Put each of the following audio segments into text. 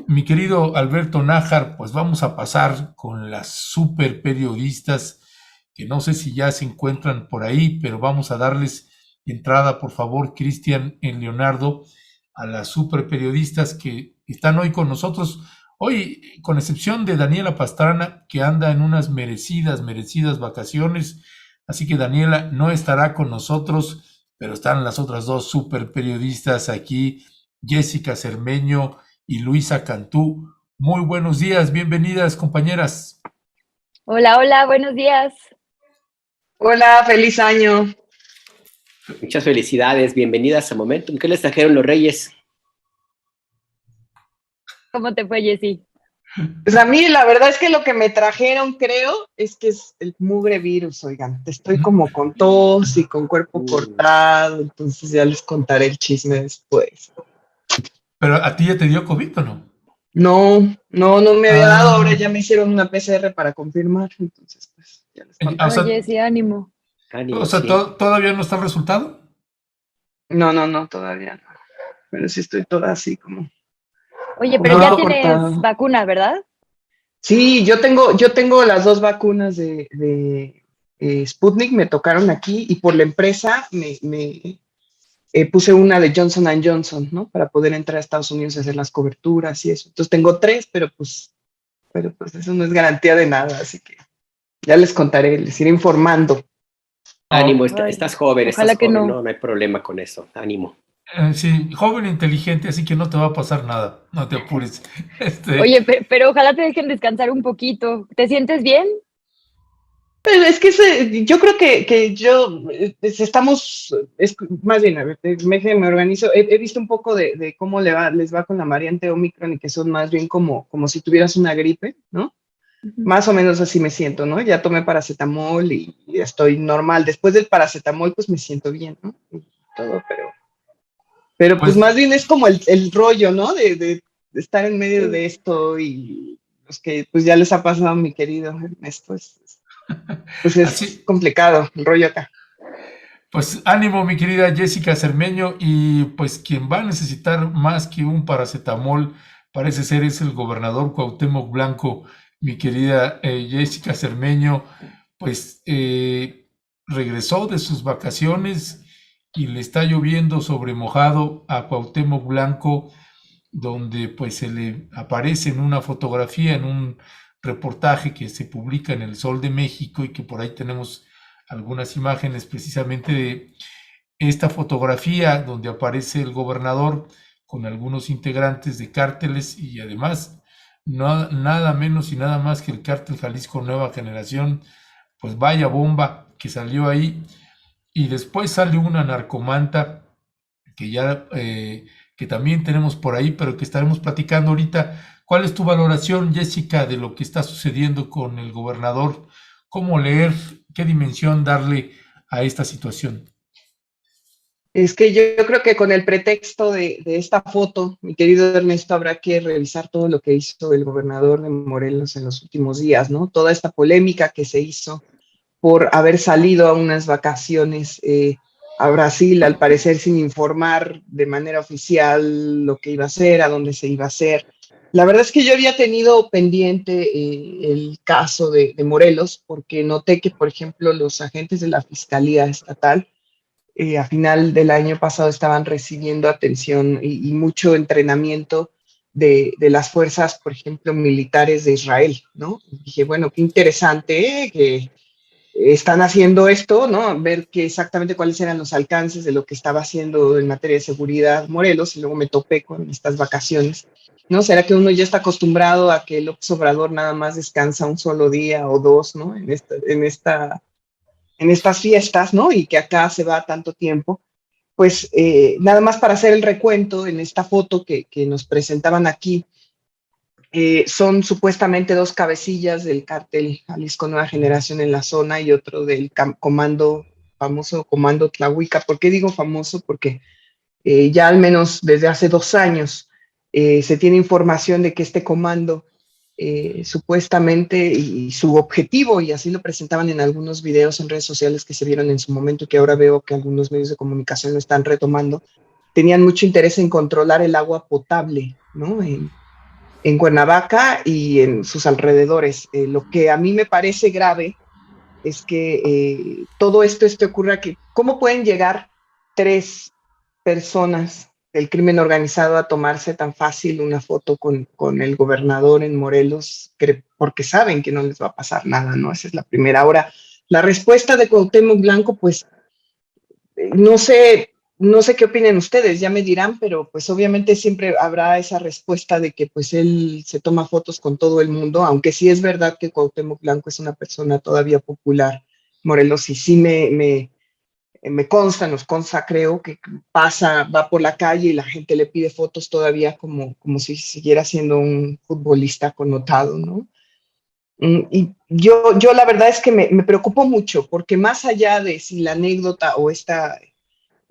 mi querido Alberto Nájar, pues vamos a pasar con las super periodistas, que no sé si ya se encuentran por ahí, pero vamos a darles entrada, por favor, Cristian y Leonardo, a las super periodistas que están hoy con nosotros. Hoy, con excepción de Daniela Pastrana, que anda en unas merecidas vacaciones, así que Daniela no estará con nosotros, pero están las otras dos super periodistas aquí, Jessica Cermeño y Luisa Cantú. Muy buenos días, bienvenidas compañeras. Hola, hola, buenos días. Hola, feliz año. Muchas felicidades, bienvenidas a Momentum. ¿Qué les trajeron los Reyes? ¿Cómo te fue, Jessy? Pues a mí la verdad es que lo que me trajeron, creo, es que es el mugre virus, oigan. Estoy como con tos y con cuerpo cortado, entonces ya les contaré el chisme después. Pero a ti ya te dio COVID o no? No me había dado, ahora ya me hicieron una PCR para confirmar, entonces pues ya les O contaré. sea, Jessy, ánimo. Ánimo, sí. ¿todavía no está el resultado? No, todavía no. Pero sí estoy toda así como Oye, un pero ya poco tienes cortada. vacuna, ¿verdad? Sí, yo tengo las dos vacunas de Sputnik, me tocaron aquí y por la empresa me puse una de Johnson Johnson, ¿no? Para poder entrar a Estados Unidos y hacer las coberturas y eso. Entonces tengo tres, pero pues eso no es garantía de nada, así que ya les contaré, les iré informando. Ánimo, Ay, estás ojalá que joven, no. no hay problema con eso. Ánimo. Sí, joven e inteligente, así que no te va a pasar nada, no te apures. Este, Oye, pero ojalá te dejen descansar un poquito. ¿Te sientes bien? Pero es que yo creo que estamos, más bien, a ver, me organizo. He visto un poco de cómo les va con la variante Omicron y que son más bien como si tuvieras una gripe, ¿no? Ujú. Más o menos así me siento, ¿no? Ya tomé paracetamol y estoy normal. Después del paracetamol, pues me siento bien, ¿no? Y todo, pero pues pues más bien es como el rollo, ¿no? De estar en medio Sí. de esto y los que pues ya les ha pasado a mi querido Ernesto, pues es así, complicado el rollo acá. pues ánimo, mi querida Jessica Cermeño, y pues quien va a necesitar más que un paracetamol parece ser es el gobernador Cuauhtémoc Blanco, mi querida Jessica Cermeño, pues regresó de sus vacaciones y le está lloviendo sobre mojado a Cuauhtémoc Blanco, donde pues se le aparece en una fotografía, en un reportaje que se publica en El Sol de México y que por ahí tenemos algunas imágenes precisamente de esta fotografía donde aparece el gobernador con algunos integrantes de cárteles y además nada menos y nada más que el cártel Jalisco Nueva Generación, pues vaya bomba que salió ahí. Y después sale una narcomanta que ya que también tenemos por ahí, pero que estaremos platicando ahorita. ¿Cuál es tu valoración, Jessica, de lo que está sucediendo con el gobernador? ¿Cómo leer, qué dimensión darle a esta situación? Es que yo creo que con el pretexto de esta foto, mi querido Ernesto, habrá que revisar todo lo que hizo el gobernador de Morelos en los últimos días, ¿no? Toda esta polémica que se hizo por haber salido a unas vacaciones a Brasil, al parecer sin informar de manera oficial lo que iba a hacer, a dónde se iba a hacer. La verdad es que yo había tenido pendiente el caso de Morelos, porque noté que, por ejemplo, los agentes de la Fiscalía Estatal a final del año pasado estaban recibiendo atención y mucho entrenamiento de las fuerzas, por ejemplo, militares de Israel, ¿no? Y dije, bueno, qué interesante que están haciendo esto, ¿no? Ver que exactamente cuáles eran los alcances de lo que estaba haciendo en materia de seguridad Morelos, y luego me topé con estas vacaciones, ¿no? ¿Será que uno ya está acostumbrado a que López Obrador nada más descansa un solo día o dos, ¿no? En estas fiestas, ¿no? Y que acá se va tanto tiempo. Pues nada más para hacer el recuento, en esta foto que nos presentaban aquí, son supuestamente dos cabecillas del cártel Jalisco Nueva Generación en la zona y otro del famoso comando Tlahuica. ¿Por qué digo famoso? Porque ya al menos desde hace 2 años se tiene información de que este comando supuestamente y su objetivo, y así lo presentaban en algunos videos en redes sociales que se vieron en su momento y que ahora veo que algunos medios de comunicación lo están retomando, tenían mucho interés en controlar el agua potable, ¿no? en Cuernavaca y en sus alrededores. Lo que a mí me parece grave es que todo esto ocurra, que cómo pueden llegar 3 personas del crimen organizado a tomarse tan fácil una foto con el gobernador en Morelos, porque saben que no les va a pasar nada, ¿no? Esa es la primera. Ahora, la respuesta de Cuauhtémoc Blanco, pues no sé, no sé qué opinen ustedes, ya me dirán, pero pues obviamente siempre habrá esa respuesta de que pues él se toma fotos con todo el mundo, aunque sí es verdad que Cuauhtémoc Blanco es una persona todavía popular, Morelos, y sí me consta, nos consta, creo, que va por la calle y la gente le pide fotos todavía como si siguiera siendo un futbolista connotado, ¿no? Y yo la verdad es que me preocupo mucho, porque más allá de si la anécdota o esta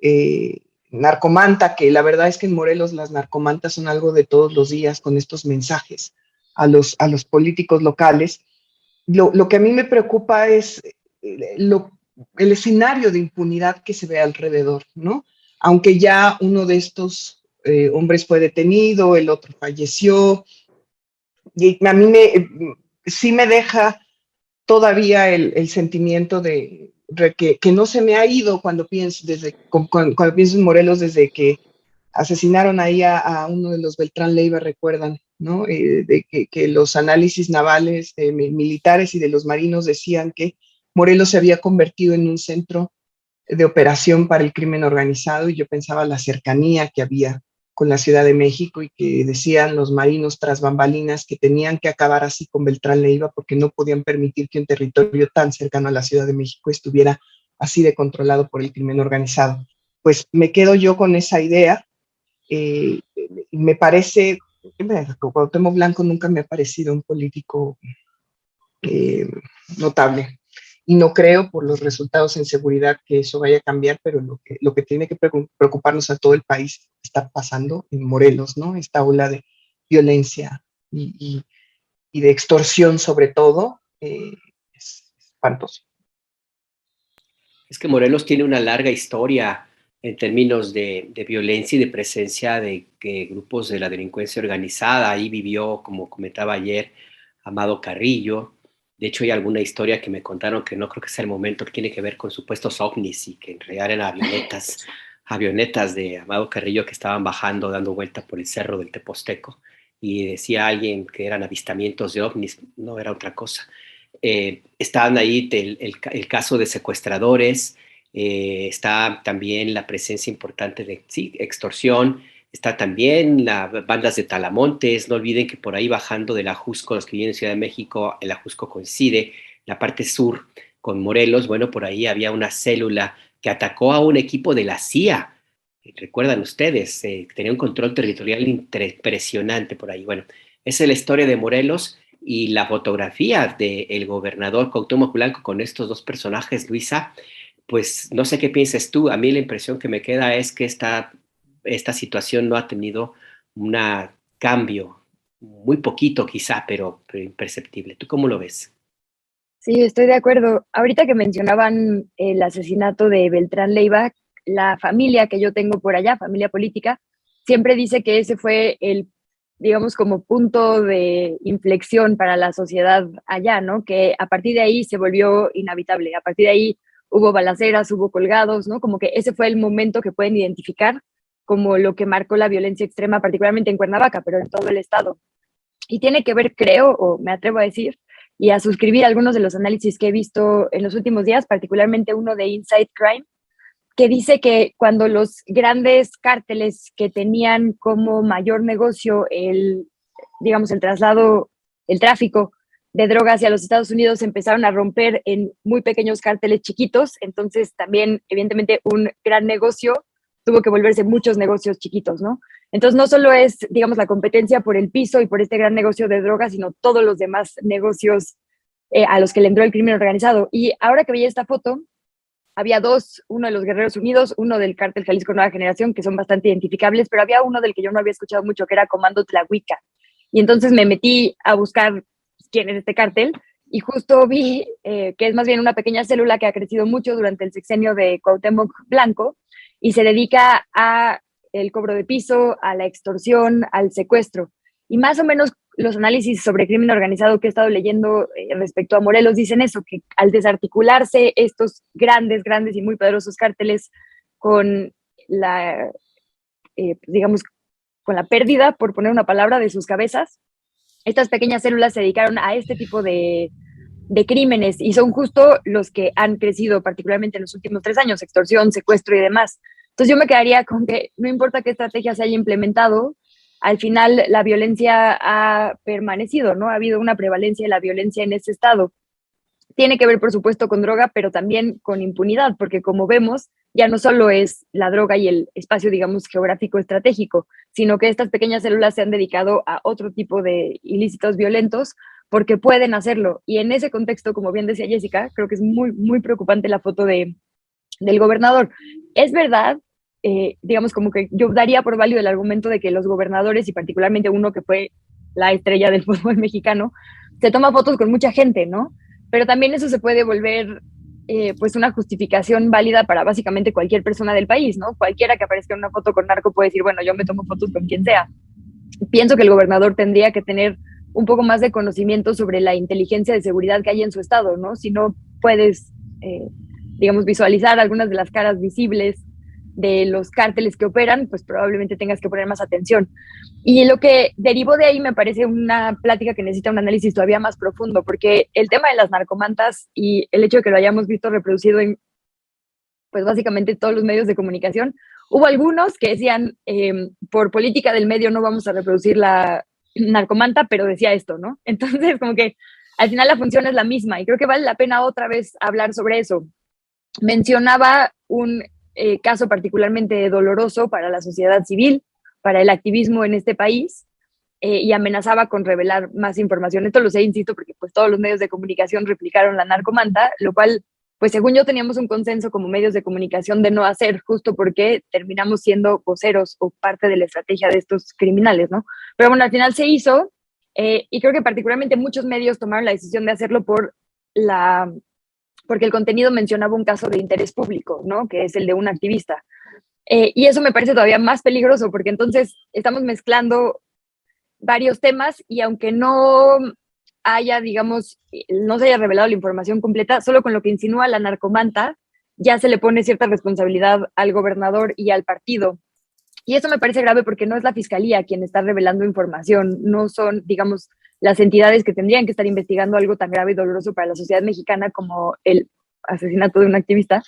eh, narcomanta, que la verdad es que en Morelos las narcomantas son algo de todos los días con estos mensajes a los políticos locales, lo que a mí me preocupa es el escenario de impunidad que se ve alrededor, ¿no? Aunque ya uno de estos hombres fue detenido, el otro falleció, y a mí sí me deja todavía el sentimiento de que no se me ha ido cuando pienso en Morelos, desde que asesinaron ahí a uno de los Beltrán Leiva, recuerdan, ¿no? De que los análisis navales, militares y de los marinos decían que Morelos se había convertido en un centro de operación para el crimen organizado, y yo pensaba la cercanía que había con la Ciudad de México, y que decían los marinos tras bambalinas que tenían que acabar así con Beltrán Leiva, porque no podían permitir que un territorio tan cercano a la Ciudad de México estuviera así de controlado por el crimen organizado. Pues me quedo yo con esa idea. eh, Me parece, Cuauhtémoc Blanco nunca me ha parecido un político eh, notable. Y no creo, por los resultados en seguridad, que eso vaya a cambiar, pero lo que tiene que preocuparnos a todo el país está pasando en Morelos, ¿no? Esta ola de violencia y de extorsión, sobre todo, es espantoso. Es que Morelos tiene una larga historia en términos de violencia y de presencia de grupos de la delincuencia organizada. Ahí vivió, como comentaba ayer, Amado Carrillo. De hecho, hay alguna historia que me contaron que no creo que sea el momento, que tiene que ver con supuestos ovnis y que en realidad eran avionetas de Amado Carrillo que estaban bajando, dando vuelta por el cerro del Teposteco. Y decía alguien que eran avistamientos de ovnis, no era otra cosa. Estaban ahí el caso de secuestradores, está también la presencia importante de extorsión, está también las bandas de talamontes. No olviden que por ahí bajando del Ajusco, los que viven en Ciudad de México, el Ajusco coincide, la parte sur con Morelos. Bueno, por ahí había una célula que atacó a un equipo de la CIA. Recuerdan ustedes, tenía un control territorial impresionante por ahí. Bueno, esa es la historia de Morelos. Y la fotografía del gobernador Cuauhtémoc Blanco con estos dos personajes, Luisa, pues no sé qué piensas tú. A mí la impresión que me queda es que esta situación no ha tenido un cambio, muy poquito quizá, pero imperceptible. ¿Tú cómo lo ves? Sí, estoy de acuerdo. Ahorita que mencionaban el asesinato de Beltrán Leiva, la familia que yo tengo por allá, familia política, siempre dice que ese fue el, digamos, como punto de inflexión para la sociedad allá, ¿no? Que a partir de ahí se volvió inhabitable, a partir de ahí hubo balaceras, hubo colgados, ¿no? Como que ese fue el momento que pueden identificar como lo que marcó la violencia extrema, particularmente en Cuernavaca, pero en todo el estado. Y tiene que ver, creo, o me atrevo a decir, y a suscribir algunos de los análisis que he visto en los últimos días, particularmente uno de Inside Crime, que dice que cuando los grandes cárteles que tenían como mayor negocio digamos, el traslado, el tráfico de drogas hacia los Estados Unidos empezaron a romper en muy pequeños cárteles chiquitos, entonces también, evidentemente, un gran negocio tuvo que volverse muchos negocios chiquitos, ¿no? Entonces no solo es, digamos, la competencia por el piso y por este gran negocio de drogas, sino todos los demás negocios a los que le entró el crimen organizado. Y ahora que veía esta foto, había dos, uno de los Guerreros Unidos, uno del Cártel Jalisco Nueva Generación, que son bastante identificables, pero había uno del que yo no había escuchado mucho, que era Comando Tlahuica. Y entonces me metí a buscar quién es este cártel, y justo vi que es más bien una pequeña célula que ha crecido mucho durante el sexenio de Cuauhtémoc Blanco, y se dedica a el cobro de piso, a la extorsión, al secuestro. Y más o menos los análisis sobre crimen organizado que he estado leyendo respecto a Morelos dicen eso, que al desarticularse estos grandes, grandes y muy poderosos cárteles con la, digamos, con la pérdida, por poner una palabra, de sus cabezas, estas pequeñas células se dedicaron a este tipo de crímenes y son justo los que han crecido particularmente en los últimos 3 años, extorsión, secuestro y demás. Entonces yo me quedaría con que no importa qué estrategia se haya implementado, al final la violencia ha permanecido, ¿no? Ha habido una prevalencia de la violencia en ese estado. Tiene que ver, por supuesto, con droga, pero también con impunidad, porque como vemos, ya no solo es la droga y el espacio, digamos, geográfico estratégico, sino que estas pequeñas células se han dedicado a otro tipo de ilícitos violentos porque pueden hacerlo. Y en ese contexto, como bien decía Jessica, creo que es muy, muy preocupante la foto del gobernador. Es verdad, digamos, como que yo daría por válido el argumento de que los gobernadores, y particularmente uno que fue la estrella del fútbol mexicano, se toma fotos con mucha gente, ¿no? Pero también eso se puede volver pues una justificación válida para básicamente cualquier persona del país, ¿no? Cualquiera que aparezca en una foto con narco puede decir, bueno, yo me tomo fotos con quien sea. Pienso que el gobernador tendría que tener un poco más de conocimiento sobre la inteligencia de seguridad que hay en su estado, ¿no? Si no puedes, digamos, visualizar algunas de las caras visibles de los cárteles que operan, pues probablemente tengas que poner más atención. Y lo que derivó de ahí me parece una plática que necesita un análisis todavía más profundo, porque el tema de las narcomantas y el hecho de que lo hayamos visto reproducido en, pues básicamente todos los medios de comunicación, hubo algunos que decían, por política del medio no vamos a reproducir la narcomanta, pero decía esto, ¿no? Entonces, como que al final la función es la misma y creo que vale la pena otra vez hablar sobre eso. Mencionaba un caso particularmente doloroso para la sociedad civil, para el activismo en este país, y amenazaba con revelar más información. Esto lo sé, insisto, porque pues todos los medios de comunicación replicaron la narcomanta, lo cual, pues según yo teníamos un consenso como medios de comunicación de no hacer, justo porque terminamos siendo voceros o parte de la estrategia de estos criminales, ¿no? Pero bueno, al final se hizo, y creo que particularmente muchos medios tomaron la decisión de hacerlo porque el contenido mencionaba un caso de interés público, ¿no? Que es el de un activista. Y eso me parece todavía más peligroso, porque entonces estamos mezclando varios temas y aunque no haya, digamos, no se haya revelado la información completa, solo con lo que insinúa la narcomanta, ya se le pone cierta responsabilidad al gobernador y al partido. Y eso me parece grave porque no es la fiscalía quien está revelando información, no son, digamos, las entidades que tendrían que estar investigando algo tan grave y doloroso para la sociedad mexicana como el asesinato de un activista,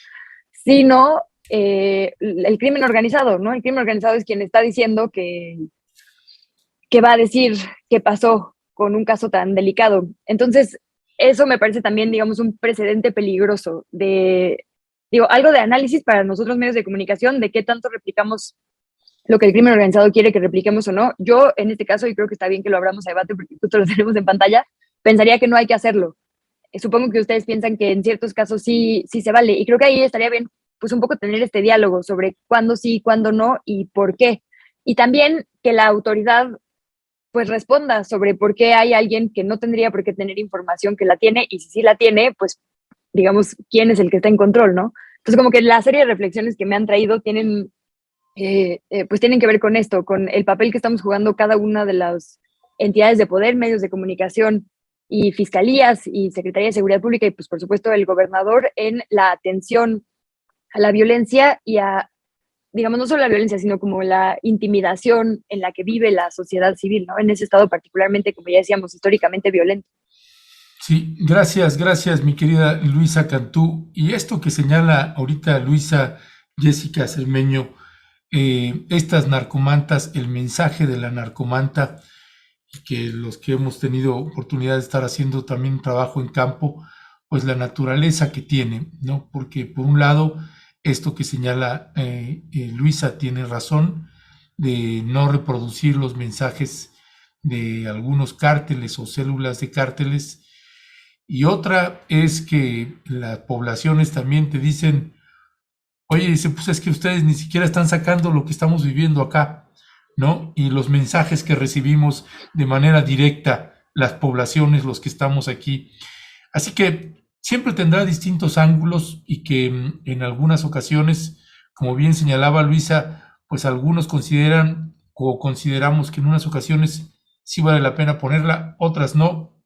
sino el crimen organizado, ¿no? El crimen organizado es quien está diciendo que va a decir qué pasó con un caso tan delicado. Entonces, eso me parece también, digamos, un precedente peligroso de, algo de análisis para nosotros medios de comunicación de qué tanto replicamos lo que el crimen organizado quiere que repliquemos o no. Yo, en este caso, y creo que está bien que lo abramos a debate porque justo lo tenemos en pantalla, pensaría que no hay que hacerlo. Supongo que ustedes piensan que en ciertos casos sí se vale, y creo que ahí estaría bien, pues un poco tener este diálogo sobre cuándo sí, cuándo no y por qué. Y también que la autoridad pues responda sobre por qué hay alguien que no tendría por qué tener información que la tiene, y si sí la tiene, pues digamos, quién es el que está en control, ¿no? Entonces, como que la serie de reflexiones que me han traído tienen, pues tienen que ver con esto, con el papel que estamos jugando cada una de las entidades de poder, medios de comunicación y fiscalías y Secretaría de Seguridad Pública y pues por supuesto el gobernador en la atención a la violencia y a, digamos, no solo la violencia, sino como la intimidación en la que vive la sociedad civil, ¿no? En ese estado particularmente, como ya decíamos, históricamente violento. Sí, gracias, mi querida Luisa Cantú. Y esto que señala ahorita Luisa Jessica Cermeño, estas narcomantas, el mensaje de la narcomanta, y que los que hemos tenido oportunidad de estar haciendo también un trabajo en campo, pues la naturaleza que tiene, ¿no? Porque por un lado, esto que señala Luisa tiene razón, de no reproducir los mensajes de algunos cárteles o células de cárteles, y otra es que las poblaciones también te dicen, oye, dice, pues es que ustedes ni siquiera están sacando lo que estamos viviendo acá, ¿no? Y los mensajes que recibimos de manera directa, las poblaciones, los que estamos aquí. Así que siempre tendrá distintos ángulos y que en algunas ocasiones, como bien señalaba Luisa, pues algunos consideran o consideramos que en unas ocasiones sí vale la pena ponerla, otras no.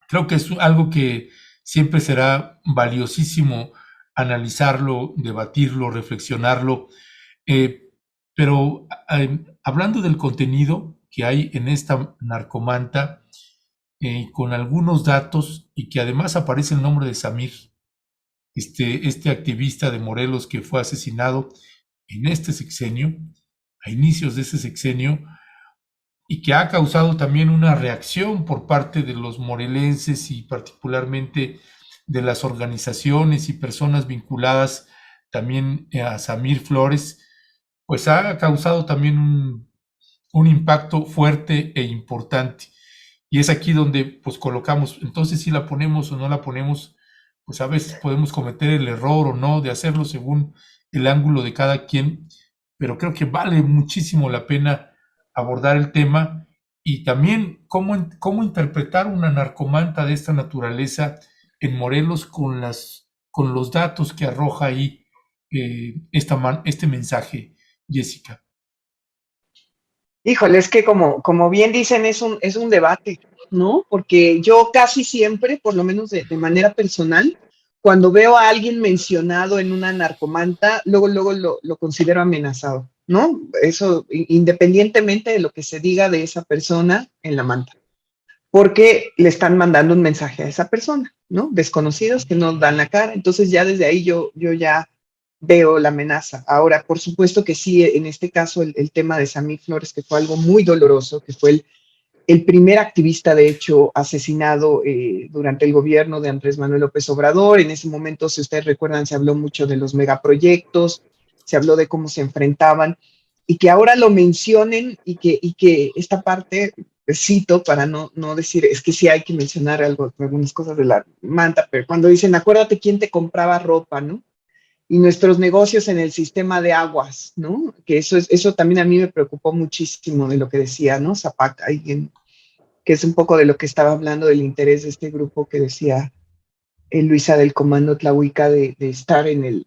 Creo que es algo que siempre será valiosísimo analizarlo, debatirlo, reflexionarlo, pero hablando del contenido que hay en esta narcomanta, con algunos datos y que además aparece el nombre de Samir, este activista de Morelos que fue asesinado en este sexenio, a inicios de ese sexenio, y que ha causado también una reacción por parte de los morelenses y particularmente de las organizaciones y personas vinculadas también a Samir Flores, pues ha causado también un impacto fuerte e importante. Y es aquí donde pues colocamos, entonces si la ponemos o no la ponemos, pues a veces podemos cometer el error o no de hacerlo según el ángulo de cada quien, pero creo que vale muchísimo la pena abordar el tema y también cómo interpretar una narcomanta de esta naturaleza en Morelos con los datos que arroja ahí este mensaje, Jessica. Híjole, es que como bien dicen, es un debate, ¿no? Porque yo casi siempre, por lo menos de manera personal, cuando veo a alguien mencionado en una narcomanta, luego lo considero amenazado, ¿no? Eso independientemente de lo que se diga de esa persona en la manta, porque le están mandando un mensaje a esa persona, ¿no? Desconocidos que no dan la cara. Entonces ya desde ahí yo ya veo la amenaza. Ahora, por supuesto que sí, en este caso el tema de Samir Flores, que fue algo muy doloroso, que fue el primer activista, de hecho, asesinado durante el gobierno de Andrés Manuel López Obrador. En ese momento, si ustedes recuerdan, se habló mucho de los megaproyectos, se habló de cómo se enfrentaban, y que ahora lo mencionen y que esta parte, cito para no decir, es que sí hay que mencionar algunas cosas de la manta, pero cuando dicen, acuérdate quién te compraba ropa, ¿no? Y nuestros negocios en el sistema de aguas, ¿no? Que eso también a mí me preocupó muchísimo de lo que decía, ¿no? Zapaca, que es un poco de lo que estaba hablando del interés de este grupo que decía Luisa del Comando Tlahuica de estar en el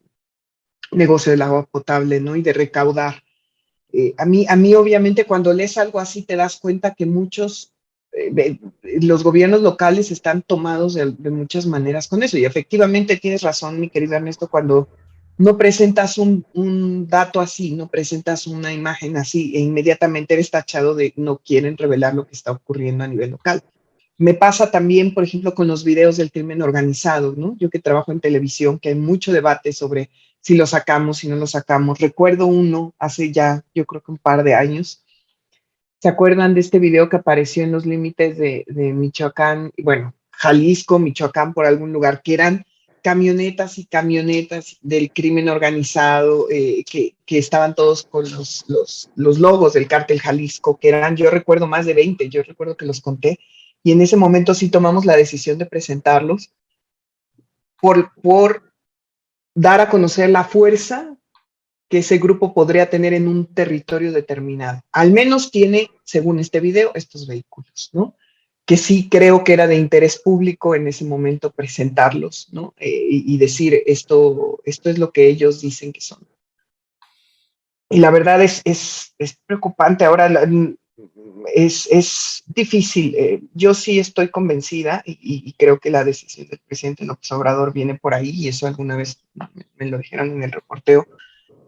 negocio del agua potable, ¿no? Y de recaudar. A mí, obviamente, cuando lees algo así, te das cuenta que los gobiernos locales están tomados de muchas maneras con eso. Y efectivamente tienes razón, mi querido Ernesto, cuando no presentas un dato así, no presentas una imagen así, e inmediatamente eres tachado de no quieren revelar lo que está ocurriendo a nivel local. Me pasa también, por ejemplo, con los videos del crimen organizado, ¿no? Yo que trabajo en televisión, que hay mucho debate sobre si lo sacamos, si no lo sacamos. Recuerdo uno hace ya, yo creo que un par de años. ¿Se acuerdan de este video que apareció en los límites de Michoacán? Bueno, Jalisco, Michoacán, por algún lugar, que eran camionetas y camionetas del crimen organizado, que estaban todos con los logos del cártel Jalisco, que eran, yo recuerdo, más de 20, yo recuerdo que los conté, y en ese momento sí tomamos la decisión de presentarlos por dar a conocer la fuerza que ese grupo podría tener en un territorio determinado. Al menos tiene, según este video, estos vehículos, ¿no? Que sí creo que era de interés público en ese momento presentarlos, ¿no? Y decir, esto es lo que ellos dicen que son. Y la verdad es preocupante. Ahora es difícil. Yo sí estoy convencida y creo que la decisión del presidente López Obrador viene por ahí, y eso alguna vez me lo dijeron en el reporteo,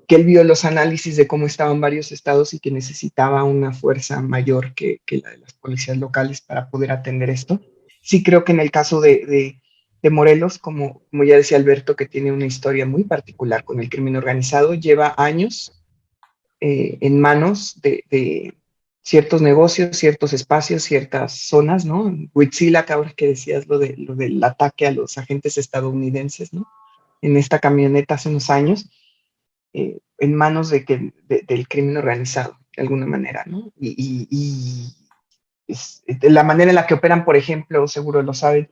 que él vio los análisis de cómo estaban varios estados y que necesitaba una fuerza mayor que la de las policías locales para poder atender esto. Sí creo que en el caso de Morelos, como ya decía Alberto, que tiene una historia muy particular con el crimen organizado, lleva años en manos de ciertos negocios, ciertos espacios, ciertas zonas, ¿no? Huitzilac, ahora que decías lo del ataque a los agentes estadounidenses, ¿no? En esta camioneta hace unos años, en manos del crimen organizado, de alguna manera, ¿no? Y la manera en la que operan, por ejemplo, seguro lo saben,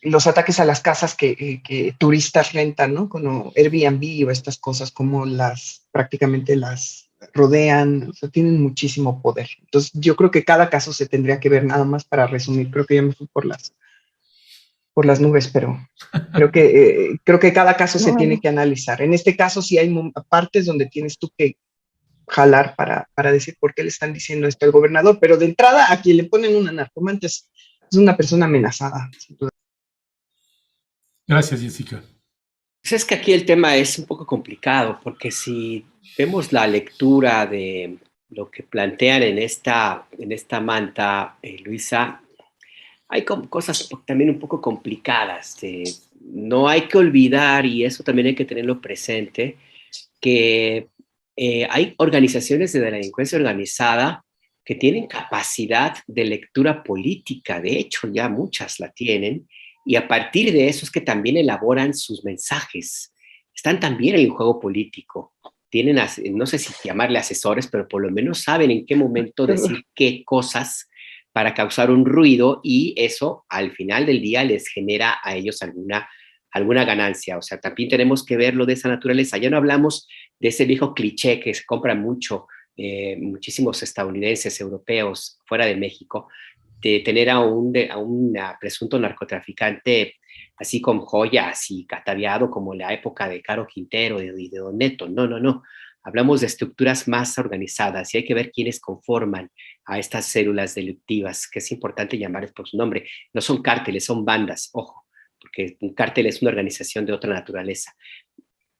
los ataques a las casas que turistas rentan, ¿no? Como Airbnb o estas cosas, como prácticamente las rodean, o sea, tienen muchísimo poder. Entonces, yo creo que cada caso se tendría que ver, nada más para resumir. Creo que ya me fui por las nubes, pero creo que cada caso se tiene que analizar. En este caso sí hay partes donde tienes tú que jalar para decir por qué le están diciendo esto al gobernador, pero de entrada a quien le ponen una narcomanta es una persona amenazada, sin duda. Gracias, Jessica. Pues es que aquí el tema es un poco complicado, porque si vemos la lectura de lo que plantean en esta manta, Luisa, hay como cosas también un poco complicadas. No hay que olvidar, y eso también hay que tenerlo presente, que hay organizaciones de la delincuencia organizada que tienen capacidad de lectura política, de hecho ya muchas la tienen, y a partir de eso es que también elaboran sus mensajes. Están también en el juego político. Tienen, no sé si llamarle asesores, pero por lo menos saben en qué momento decir qué cosas para causar un ruido, y eso al final del día les genera a ellos alguna ganancia. O sea, también tenemos que verlo de esa naturaleza. Ya no hablamos de ese viejo cliché que se compra muchísimos estadounidenses, europeos, fuera de México, de tener a un presunto narcotraficante así con joyas y ataviado como la época de Caro Quintero y de Don Neto. No, no, no. Hablamos de estructuras más organizadas y hay que ver quiénes conforman a estas células delictivas, que es importante llamarles por su nombre. No son cárteles, son bandas, ojo, porque un cártel es una organización de otra naturaleza.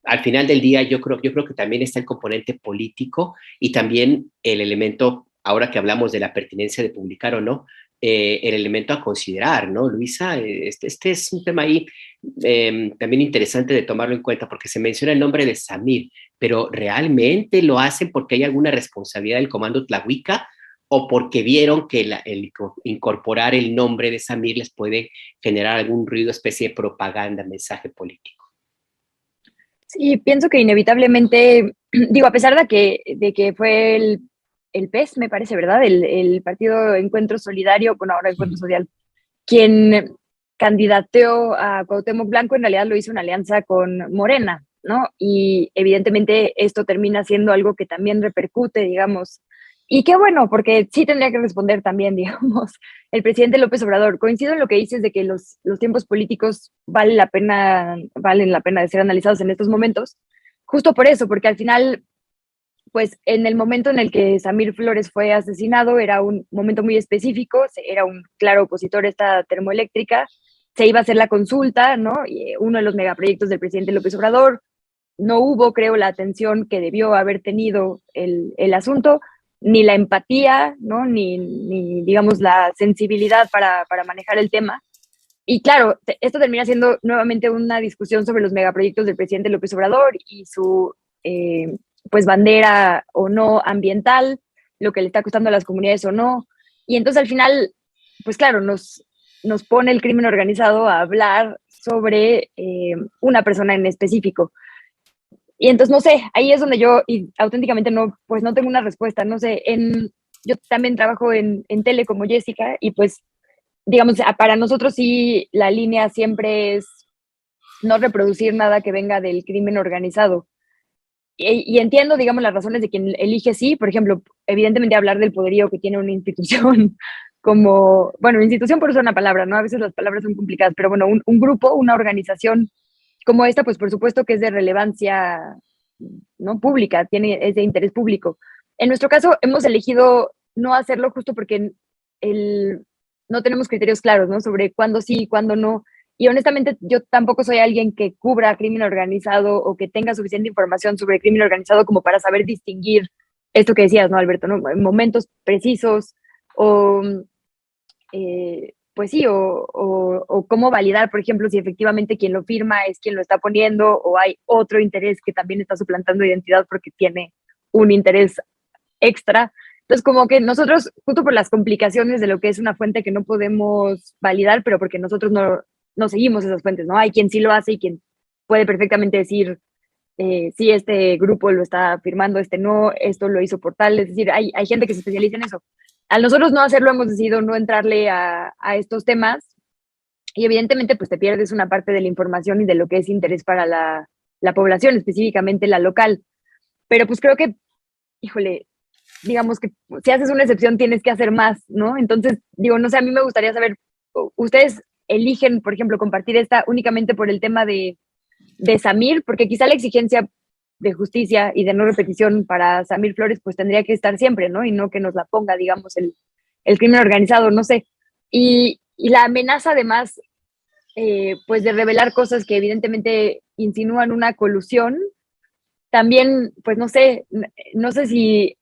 Al final del día yo creo que también está el componente político y también el elemento, ahora que hablamos de la pertinencia de publicar o no, el elemento a considerar, ¿no, Luisa? Este es un tema ahí también interesante de tomarlo en cuenta, porque se menciona el nombre de Samir, pero ¿realmente lo hacen porque hay alguna responsabilidad del Comando Tlahuica o porque vieron que el incorporar el nombre de Samir les puede generar algún ruido, especie de propaganda, mensaje político? Sí, pienso que inevitablemente, digo, a pesar de que fue el PES, me parece, ¿verdad? El Partido Encuentro Solidario, bueno, ahora Encuentro Social, quien candidateó a Cuauhtémoc Blanco, en realidad lo hizo una alianza con Morena, ¿no? Y evidentemente esto termina siendo algo que también repercute, digamos, y qué bueno, porque sí tendría que responder también, digamos, el presidente López Obrador. Coincido en lo que dices de que los tiempos políticos valen la pena de ser analizados en estos momentos, justo por eso, porque al final, pues en el momento en el que Samir Flores fue asesinado era un momento muy específico, era un claro opositor a esta termoeléctrica, se iba a hacer la consulta, ¿no? Y uno de los megaproyectos del presidente López Obrador, no hubo, creo, la atención que debió haber tenido el asunto, ni la empatía, ¿no? Ni digamos, la sensibilidad para manejar el tema. Y claro, esto termina siendo nuevamente una discusión sobre los megaproyectos del presidente López Obrador y su pues bandera o no ambiental, lo que le está costando a las comunidades o no. Y entonces al final, pues claro, nos pone el crimen organizado a hablar sobre una persona en específico. Y entonces, no sé, ahí es donde yo y auténticamente no, pues no tengo una respuesta, no sé, yo también trabajo en tele como Jessica y pues, digamos, para nosotros sí la línea siempre es no reproducir nada que venga del crimen organizado. Y entiendo, digamos, las razones de quien elige sí, por ejemplo, evidentemente hablar del poderío que tiene una institución como, bueno, institución por usar una palabra, ¿no? A veces las palabras son complicadas, pero bueno, un grupo, una organización como esta, pues por supuesto que es de relevancia, ¿no? Pública, es de interés público. En nuestro caso, hemos elegido no hacerlo justo porque no tenemos criterios claros, ¿no? Sobre cuándo sí y cuándo no. Y honestamente, yo tampoco soy alguien que cubra crimen organizado o que tenga suficiente información sobre crimen organizado como para saber distinguir esto que decías, ¿no, Alberto? ¿No? En momentos precisos o pues sí, o cómo validar, por ejemplo, si efectivamente quien lo firma es quien lo está poniendo o hay otro interés que también está suplantando identidad porque tiene un interés extra. Entonces, como que nosotros, justo por las complicaciones de lo que es una fuente que no podemos validar, pero porque nosotros no seguimos esas fuentes, ¿no? Hay quien sí lo hace y quien puede perfectamente decir, sí, este grupo lo está firmando, este no, esto lo hizo por tal, es decir, hay gente que se especializa en eso. Al nosotros no hacerlo, hemos decidido no entrarle a estos temas y evidentemente pues te pierdes una parte de la información y de lo que es interés para la población, específicamente la local. Pero pues creo que, híjole, digamos que si haces una excepción tienes que hacer más, ¿no? Entonces, digo, no sé, a mí me gustaría saber, ¿ustedes eligen, por ejemplo, compartir esta únicamente por el tema de Samir? Porque quizá la exigencia de justicia y de no repetición para Samir Flores, pues tendría que estar siempre, ¿no? Y no que nos la ponga, digamos, el crimen organizado, no sé. Y la amenaza además, pues de revelar cosas que evidentemente insinúan una colusión, también, pues no sé si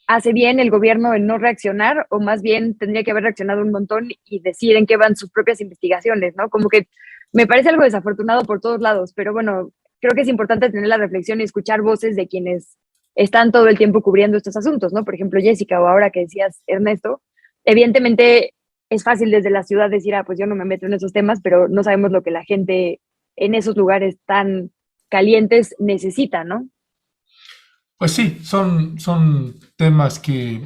hace bien el gobierno en no reaccionar o más bien tendría que haber reaccionado un montón y decir en qué van sus propias investigaciones, ¿no? Como que me parece algo desafortunado por todos lados, pero bueno, creo que es importante tener la reflexión y escuchar voces de quienes están todo el tiempo cubriendo estos asuntos, ¿no? Por ejemplo, Jessica, o ahora que decías Ernesto, evidentemente es fácil desde la ciudad decir, ah, pues yo no me meto en esos temas, pero no sabemos lo que la gente en esos lugares tan calientes necesita, ¿no? Pues sí, son temas que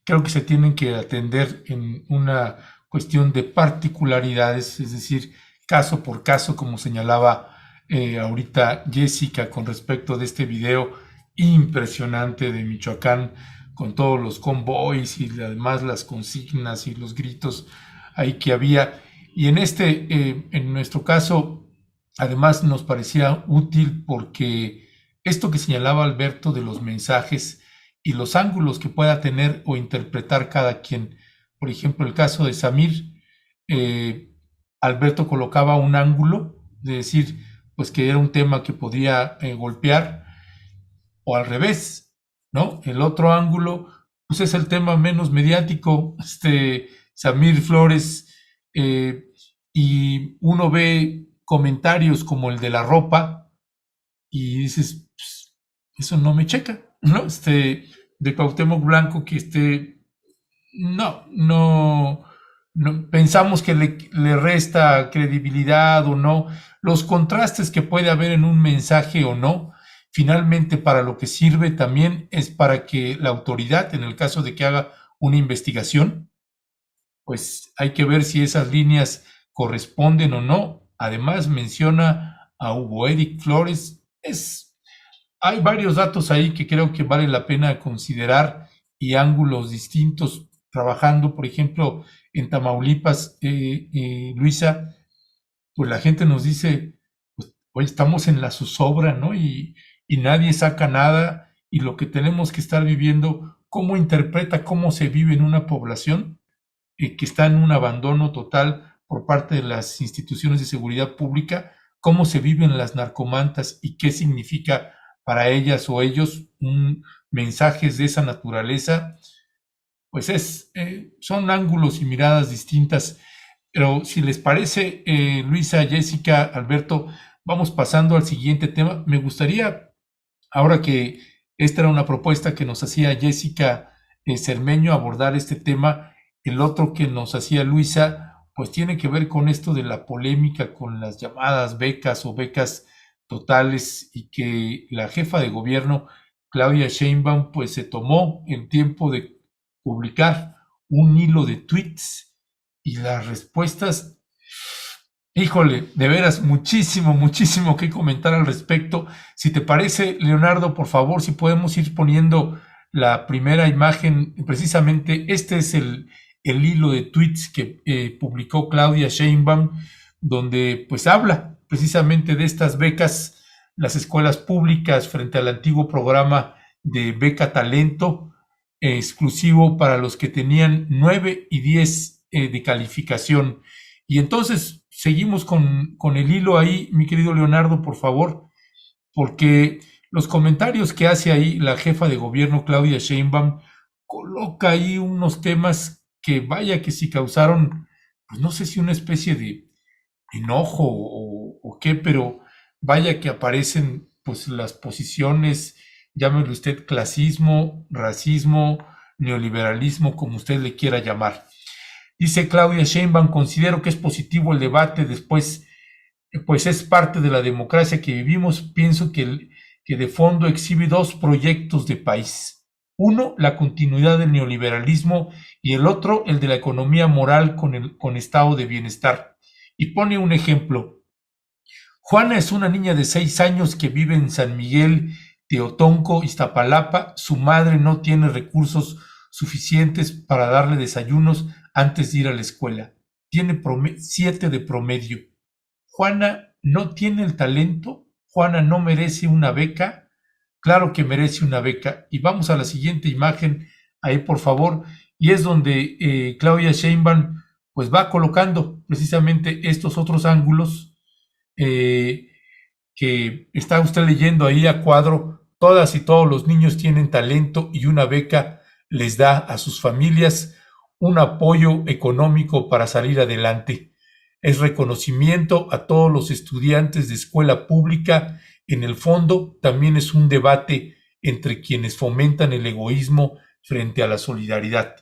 creo que se tienen que atender en una cuestión de particularidades, es decir, caso por caso, como señalaba ahorita Jessica con respecto de este video impresionante de Michoacán, con todos los convoys y además las consignas y los gritos ahí que había. Y en nuestro caso, además nos parecía útil porque esto que señalaba Alberto de los mensajes y los ángulos que pueda tener o interpretar cada quien. Por ejemplo, el caso de Samir, Alberto colocaba un ángulo de decir, pues que era un tema que podía golpear, o al revés, ¿no? El otro ángulo, pues es el tema menos mediático, Samir Flores, y uno ve comentarios como el de la ropa y dices, pues, eso no me checa, ¿no? De Cuauhtémoc Blanco que no, pensamos que le resta credibilidad o no, los contrastes que puede haber en un mensaje o no, finalmente para lo que sirve también es para que la autoridad, en el caso de que haga una investigación, pues hay que ver si esas líneas corresponden o no. Además menciona a Hugo Eric Flores, hay varios datos ahí que creo que vale la pena considerar y ángulos distintos trabajando, por ejemplo, en Tamaulipas, Luisa, pues la gente nos dice, pues, hoy estamos en la zozobra, ¿no? Y nadie saca nada y lo que tenemos que estar viviendo, cómo interpreta, cómo se vive en una población que está en un abandono total por parte de las instituciones de seguridad pública, cómo se viven las narcomantas y qué significa para ellas o ellos mensajes de esa naturaleza, pues son ángulos y miradas distintas. Pero si les parece, Luisa, Jessica, Alberto, vamos pasando al siguiente tema. Me gustaría, ahora que esta era una propuesta que nos hacía Jessica Cermeño, abordar este tema, el otro que nos hacía Luisa, pues tiene que ver con esto de la polémica con las llamadas becas o becas totales y que la jefa de gobierno, Claudia Sheinbaum, pues se tomó el tiempo de publicar un hilo de tweets y las respuestas, híjole, de veras, muchísimo que comentar al respecto. Si te parece, Leonardo, por favor, si podemos ir poniendo la primera imagen, precisamente este es el hilo de tweets que publicó Claudia Sheinbaum, donde pues habla precisamente de estas becas, las escuelas públicas frente al antiguo programa de Beca Talento, exclusivo para los que tenían 9 y 10 de calificación. Y entonces seguimos con el hilo ahí, mi querido Leonardo, por favor, porque los comentarios que hace ahí la jefa de gobierno, Claudia Sheinbaum, coloca ahí unos temas que vaya que sí causaron, pues no sé si una especie de enojo o qué, pero vaya que aparecen pues las posiciones, llámelo usted clasismo, racismo, neoliberalismo, como usted le quiera llamar. Dice Claudia Sheinbaum, considero que es positivo el debate después, pues es parte de la democracia que vivimos. Pienso que de fondo exhibe dos proyectos de país. Uno, la continuidad del neoliberalismo y el otro, el de la economía moral con estado de bienestar. Y pone un ejemplo. Juana es una niña de 6 años que vive en San Miguel, Teotonco, Iztapalapa. Su madre no tiene recursos suficientes para darle desayunos antes de ir a la escuela. Tiene 7 de promedio. Juana no tiene el talento, Juana no merece una beca, claro que merece una beca. Y vamos a la siguiente imagen, ahí por favor, y es donde Claudia Sheinbaum pues va colocando precisamente estos otros ángulos que está usted leyendo ahí a cuadro. Todas y todos los niños tienen talento y una beca les da a sus familias un apoyo económico para salir adelante. Es reconocimiento a todos los estudiantes de escuela pública. En el fondo, también es un debate entre quienes fomentan el egoísmo frente a la solidaridad.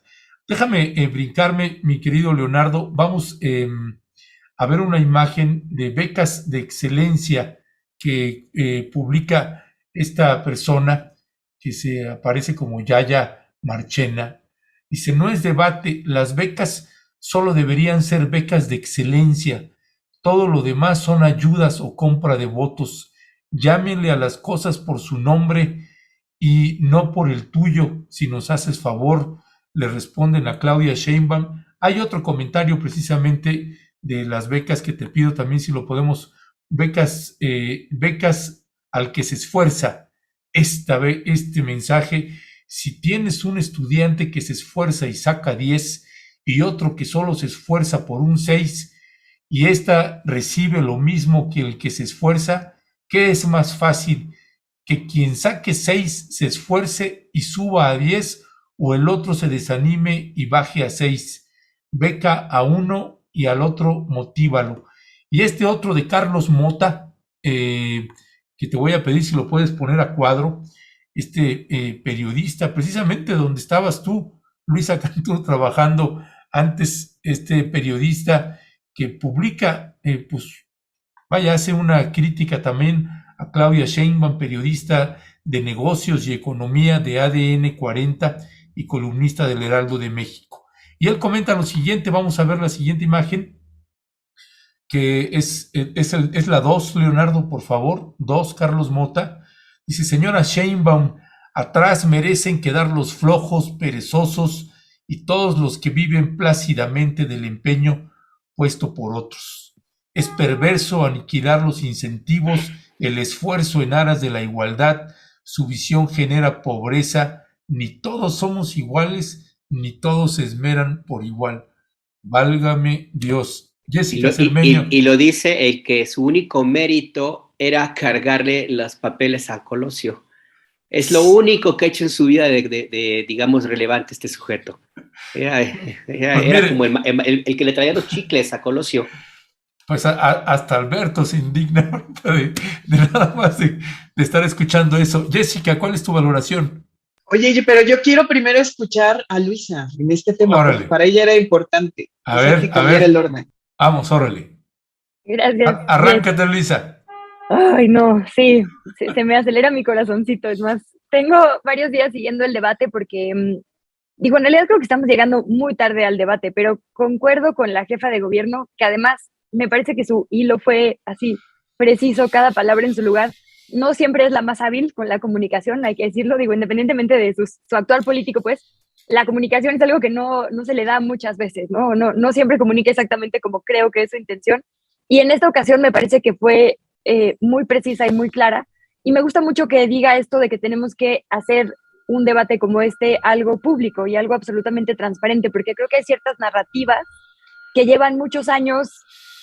Déjame brincarme, mi querido Leonardo. Vamos a ver una imagen de becas de excelencia que publica esta persona que se aparece como Yaya Marchena. Dice, no es debate, las becas solo deberían ser becas de excelencia. Todo lo demás son ayudas o compra de votos. Llámenle a las cosas por su nombre y no por el tuyo, si nos haces favor, le responden a Claudia Sheinbaum. Hay otro comentario precisamente de las becas que te pido también si lo podemos, becas al que se esfuerza. Este mensaje, si tienes un estudiante que se esfuerza y saca 10 y otro que solo se esfuerza por un 6 y ésta recibe lo mismo que el que se esfuerza, ¿qué es más fácil? ¿Que quien saque 6 se esfuerce y suba a 10 o el otro se desanime y baje a 6? Beca a uno y al otro motívalo. Y este otro de Carlos Mota, que te voy a pedir si lo puedes poner a cuadro, periodista, precisamente donde estabas tú, Luisa Cantú, trabajando antes, este periodista que publica, pues vaya, hace una crítica también a Claudia Sheinbaum, periodista de negocios y economía de ADN 40 y columnista del Heraldo de México. Y él comenta lo siguiente, vamos a ver la siguiente imagen, que es la 2, Leonardo, por favor, 2, Carlos Mota. Dice, señora Sheinbaum, atrás merecen quedar los flojos, perezosos y todos los que viven plácidamente del empeño puesto por otros. Es perverso aniquilar los incentivos, el esfuerzo en aras de la igualdad. Su visión genera pobreza. Ni todos somos iguales, ni todos se esmeran por igual. Válgame Dios. Jessica Cermeño. Y lo dice el que su único mérito era cargarle los papeles a Colosio. Es lo único que ha hecho en su vida digamos, relevante este sujeto. Era como el que le traía los chicles a Colosio. Pues hasta Alberto se indigna de nada más de estar escuchando eso. Jessica, ¿cuál es tu valoración? Oye, pero yo quiero primero escuchar a Luisa en este tema, porque para ella era importante. A ver, el orden. Vamos, órale. Gracias. Arráncate, Luisa. Ay, no, sí, se me acelera mi corazoncito. Es más, tengo varios días siguiendo el debate porque, digo, en realidad creo que estamos llegando muy tarde al debate, pero concuerdo con la jefa de gobierno, que además me parece que su hilo fue así, preciso, cada palabra en su lugar. No siempre es la más hábil con la comunicación, hay que decirlo, digo, independientemente de su actuar político, pues, la comunicación es algo que no se le da muchas veces, no siempre comunica exactamente como creo que es su intención. Y en esta ocasión me parece que fue muy precisa y muy clara. Y me gusta mucho que diga esto de que tenemos que hacer un debate como este algo público y algo absolutamente transparente, porque creo que hay ciertas narrativas que llevan muchos años,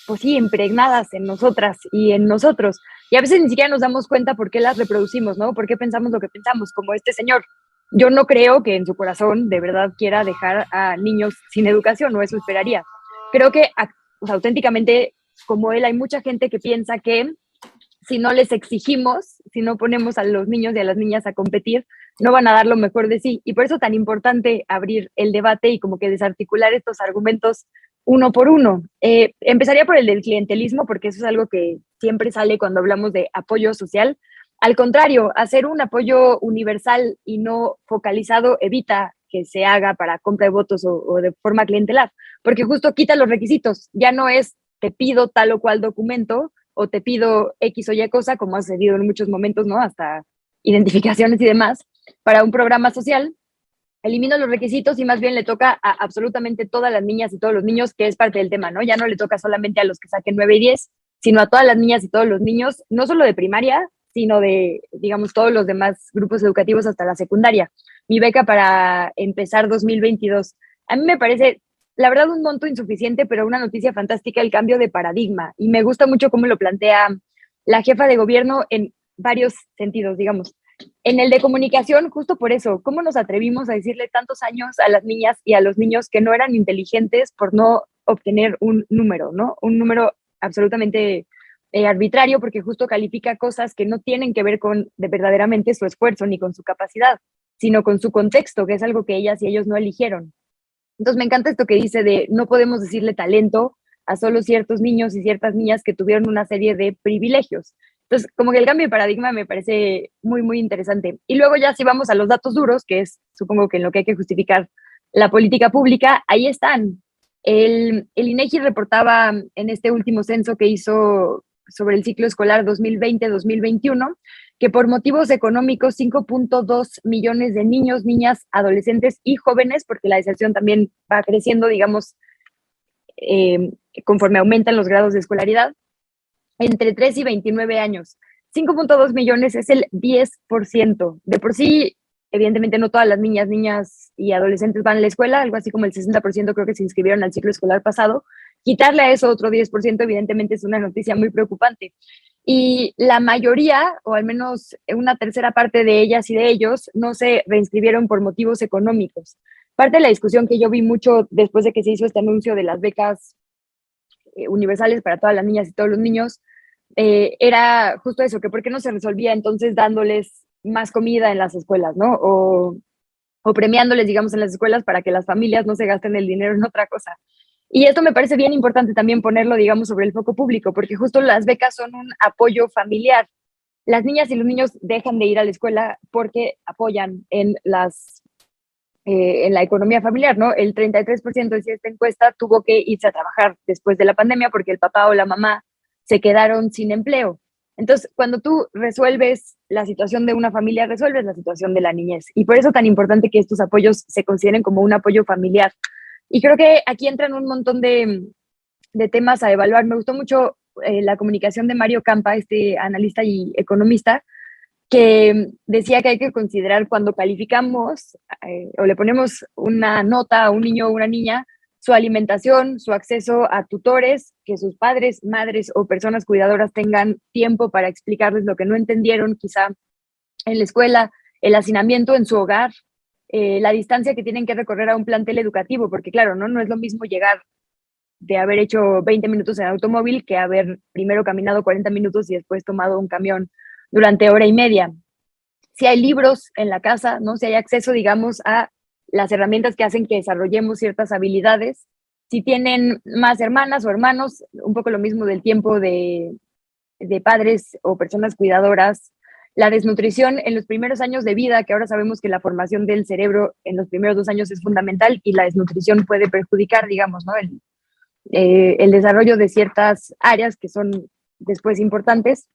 pues sí, impregnadas en nosotras y en nosotros. Y a veces ni siquiera nos damos cuenta por qué las reproducimos, ¿no? ¿Por qué pensamos lo que pensamos? Como este señor. Yo no creo que en su corazón de verdad quiera dejar a niños sin educación, o eso esperaría. Creo que pues, auténticamente, como él, hay mucha gente que piensa que si no les exigimos, si no ponemos a los niños y a las niñas a competir, no van a dar lo mejor de sí. Y por eso es tan importante abrir el debate y como que desarticular estos argumentos uno por uno. Empezaría por el del clientelismo, porque eso es algo que siempre sale cuando hablamos de apoyo social. Al contrario, hacer un apoyo universal y no focalizado evita que se haga para compra de votos o de forma clientelar, porque justo quita los requisitos. Ya no es te pido tal o cual documento o te pido X o Y cosa, como ha sucedido en muchos momentos, ¿no? Hasta identificaciones y demás, para un programa social. Elimino los requisitos y más bien le toca a absolutamente todas las niñas y todos los niños, que es parte del tema, ¿no? Ya no le toca solamente a los que saquen 9 y 10, sino a todas las niñas y todos los niños, no solo de primaria, sino de, digamos, todos los demás grupos educativos hasta la secundaria. Mi beca para empezar 2022. A mí me parece, la verdad, un monto insuficiente, pero una noticia fantástica el cambio de paradigma. Y me gusta mucho cómo lo plantea la jefa de gobierno en varios sentidos, digamos. En el de comunicación, justo por eso, ¿cómo nos atrevimos a decirle tantos años a las niñas y a los niños que no eran inteligentes por no obtener un número, ¿no? Un número absolutamente arbitrario, porque justo califica cosas que no tienen que ver con verdaderamente su esfuerzo ni con su capacidad, sino con su contexto, que es algo que ellas y ellos no eligieron. Entonces me encanta esto que dice de no podemos decirle talento a solo ciertos niños y ciertas niñas que tuvieron una serie de privilegios. Entonces, como que el cambio de paradigma me parece muy, muy interesante. Y luego ya si vamos a los datos duros, que es supongo que en lo que hay que justificar la política pública, ahí están. El INEGI reportaba en este último censo que hizo sobre el ciclo escolar 2020-2021 que por motivos económicos 5.2 millones de niños, niñas, adolescentes y jóvenes, porque la deserción también va creciendo, digamos, conforme aumentan los grados de escolaridad, entre 3 y 29 años. 5.2 millones es el 10%. De por sí, evidentemente no todas las niñas y adolescentes van a la escuela, algo así como el 60% creo que se inscribieron al ciclo escolar pasado. Quitarle a eso otro 10% evidentemente es una noticia muy preocupante. Y la mayoría, o al menos una tercera parte de ellas y de ellos, no se reinscribieron por motivos económicos. Parte de la discusión que yo vi mucho después de que se hizo este anuncio de las becas universales para todas las niñas y todos los niños, era justo eso, que por qué no se resolvía entonces dándoles más comida en las escuelas, ¿no? O premiándoles, digamos, en las escuelas para que las familias no se gasten el dinero en otra cosa. Y esto me parece bien importante también ponerlo, digamos, sobre el foco público, porque justo las becas son un apoyo familiar. Las niñas y los niños dejan de ir a la escuela porque apoyan en la economía familiar, ¿no? El 33% de esta encuesta tuvo que irse a trabajar después de la pandemia porque el papá o la mamá se quedaron sin empleo. Entonces, cuando tú resuelves la situación de una familia, resuelves la situación de la niñez. Y por eso es tan importante que estos apoyos se consideren como un apoyo familiar. Y creo que aquí entran un montón de temas a evaluar. Me gustó mucho la comunicación de Mario Campa, este analista y economista, que decía que hay que considerar cuando calificamos o le ponemos una nota a un niño o una niña, su alimentación, su acceso a tutores, que sus padres, madres o personas cuidadoras tengan tiempo para explicarles lo que no entendieron quizá en la escuela, el hacinamiento en su hogar, la distancia que tienen que recorrer a un plantel educativo, porque claro, no es lo mismo llegar de haber hecho 20 minutos en automóvil que haber primero caminado 40 minutos y después tomado un camión durante hora y media. Si hay libros en la casa, ¿no? Si hay acceso, digamos, a las herramientas que hacen que desarrollemos ciertas habilidades. Si tienen más hermanas o hermanos, un poco lo mismo del tiempo de padres o personas cuidadoras. La desnutrición en los primeros años de vida, que ahora sabemos que la formación del cerebro en los primeros 2 años es fundamental y la desnutrición puede perjudicar, digamos, ¿no? El desarrollo de ciertas áreas que son después importantes.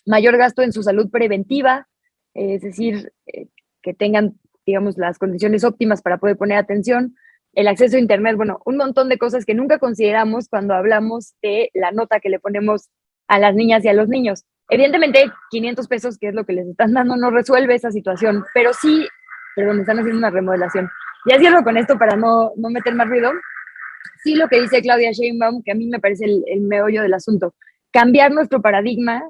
Mayor gasto en su salud preventiva, es decir, que tengan, digamos, las condiciones óptimas para poder poner atención, el acceso a Internet, bueno, un montón de cosas que nunca consideramos cuando hablamos de la nota que le ponemos a las niñas y a los niños. Evidentemente, 500 pesos, que es lo que les están dando, no resuelve esa situación, pero sí, perdón, están haciendo una remodelación. Ya cierro con esto para no meter más ruido. Sí, lo que dice Claudia Sheinbaum, que a mí me parece el meollo del asunto, cambiar nuestro paradigma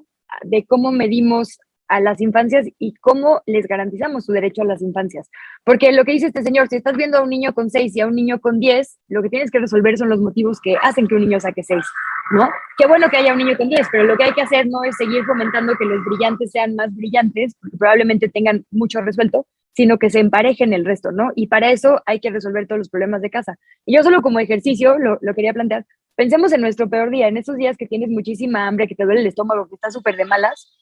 de cómo medimos a las infancias y cómo les garantizamos su derecho a las infancias. Porque lo que dice este señor, si estás viendo a un niño con 6 y a un niño con 10, lo que tienes que resolver son los motivos que hacen que un niño saque 6, ¿no? Qué bueno que haya un niño con 10, pero lo que hay que hacer no es seguir fomentando que los brillantes sean más brillantes, porque probablemente tengan mucho resuelto, sino que se emparejen el resto, ¿no? Y para eso hay que resolver todos los problemas de casa. Y yo solo como ejercicio lo quería plantear. Pensemos en nuestro peor día, en esos días que tienes muchísima hambre, que te duele el estómago, que estás súper de malas.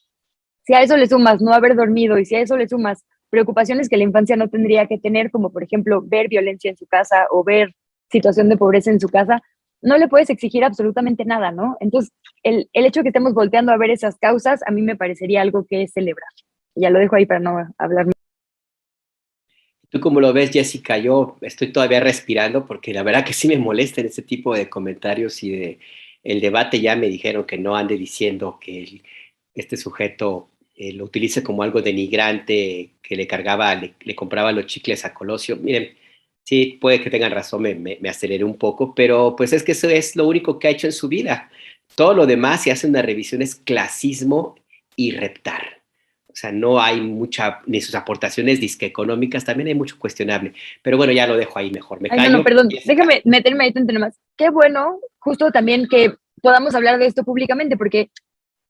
Si a eso le sumas no haber dormido y si a eso le sumas preocupaciones que la infancia no tendría que tener, como por ejemplo ver violencia en su casa o ver situación de pobreza en su casa, no le puedes exigir absolutamente nada, ¿no? Entonces, el hecho de que estemos volteando a ver esas causas, a mí me parecería algo que celebrar. Ya lo dejo ahí para no hablar. ¿Tú cómo lo ves, Jessica? Yo estoy todavía respirando porque la verdad que sí me molestan este tipo de comentarios y el debate ya me dijeron que no ande diciendo que este sujeto lo utilice como algo denigrante, que le compraba los chicles a Colosio. Miren, sí, puede que tengan razón, me aceleré un poco, pero pues es que eso es lo único que ha hecho en su vida. Todo lo demás, si hace una revisión, es clasismo y reptar. O sea, no hay mucha, ni sus aportaciones disque económicas, también hay mucho cuestionable. Pero bueno, ya lo dejo ahí mejor, me Ay, callo. no, perdón, déjame meterme ahí entre más. Qué bueno, justo también que podamos hablar de esto públicamente, porque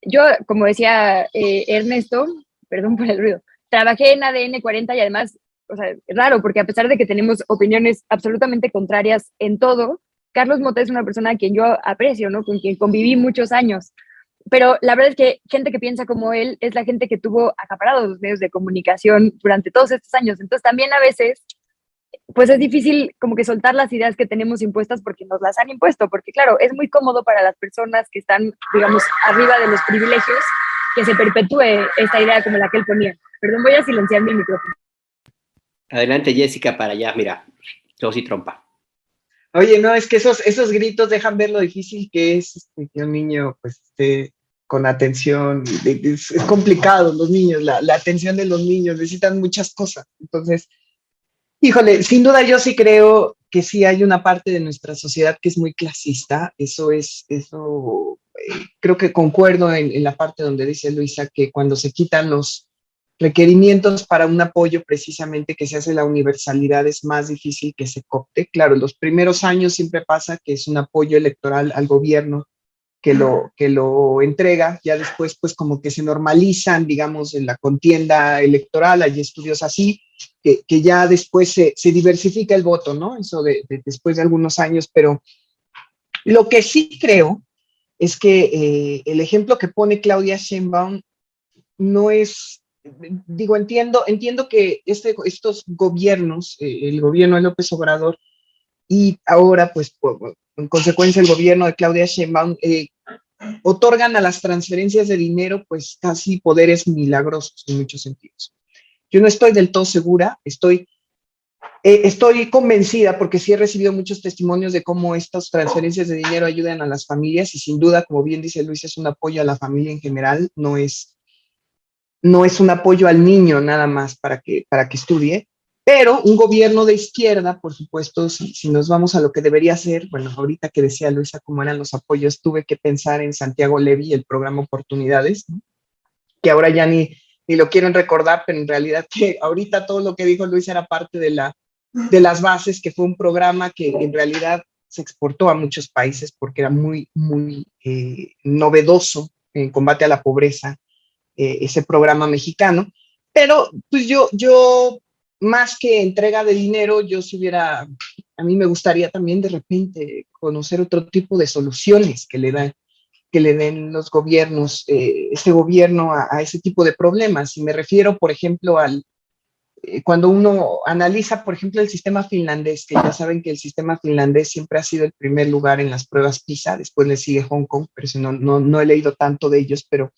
yo, como decía Ernesto, perdón por el ruido, trabajé en ADN 40 y además, o sea, es raro, porque a pesar de que tenemos opiniones absolutamente contrarias en todo, Carlos Mota es una persona a quien yo aprecio, ¿no? Con quien conviví muchos años. Pero la verdad es que gente que piensa como él es la gente que tuvo acaparados los medios de comunicación durante todos estos años. Entonces también a veces pues es difícil como que soltar las ideas que tenemos impuestas porque nos las han impuesto, porque claro, es muy cómodo para las personas que están, digamos, arriba de los privilegios que se perpetúe esta idea como la que él ponía. Perdón, voy a silenciar mi micrófono. Adelante, Jessica, para allá, mira, tos y trompa. Oye, no, es que esos gritos dejan ver lo difícil que es que un niño pues esté con atención. Es complicado los niños, la atención de los niños, necesitan muchas cosas. Entonces, híjole, sin duda yo sí creo que sí hay una parte de nuestra sociedad que es muy clasista. Creo que concuerdo en la parte donde dice Luisa que cuando se quitan los requerimientos para un apoyo precisamente que se hace la universalidad es más difícil que se copte. Claro, los primeros años siempre pasa que es un apoyo electoral al gobierno que lo entrega, ya después pues como que se normalizan, digamos, en la contienda electoral, hay estudios así, que ya después se diversifica el voto, ¿no? Eso después de algunos años, pero lo que sí creo es que el ejemplo que pone Claudia Sheinbaum no es, digo, entiendo que estos gobiernos, el gobierno de López Obrador y ahora, pues, en consecuencia, el gobierno de Claudia Sheinbaum otorgan a las transferencias de dinero, pues, casi poderes milagrosos en muchos sentidos. Yo no estoy del todo segura, estoy convencida porque sí he recibido muchos testimonios de cómo estas transferencias de dinero ayudan a las familias y sin duda, como bien dice Luis, es un apoyo a la familia en general, no es un apoyo al niño nada más para que estudie, pero un gobierno de izquierda, por supuesto, si nos vamos a lo que debería ser, bueno, ahorita que decía Luisa cómo eran los apoyos, tuve que pensar en Santiago Levy, el programa Oportunidades, ¿no? Que ahora ya ni lo quieren recordar, pero en realidad que ahorita todo lo que dijo Luisa era parte de las bases, que fue un programa que en realidad se exportó a muchos países porque era muy, muy novedoso en combate a la pobreza, ese programa mexicano, pero pues yo más que entrega de dinero, a mí me gustaría también de repente conocer otro tipo de soluciones que le den los gobiernos, este gobierno a ese tipo de problemas. Y me refiero, por ejemplo, cuando uno analiza, por ejemplo, el sistema finlandés, que ya saben que el sistema finlandés siempre ha sido el primer lugar en las pruebas PISA, después le sigue Hong Kong, pero si no he leído tanto de ellos, pero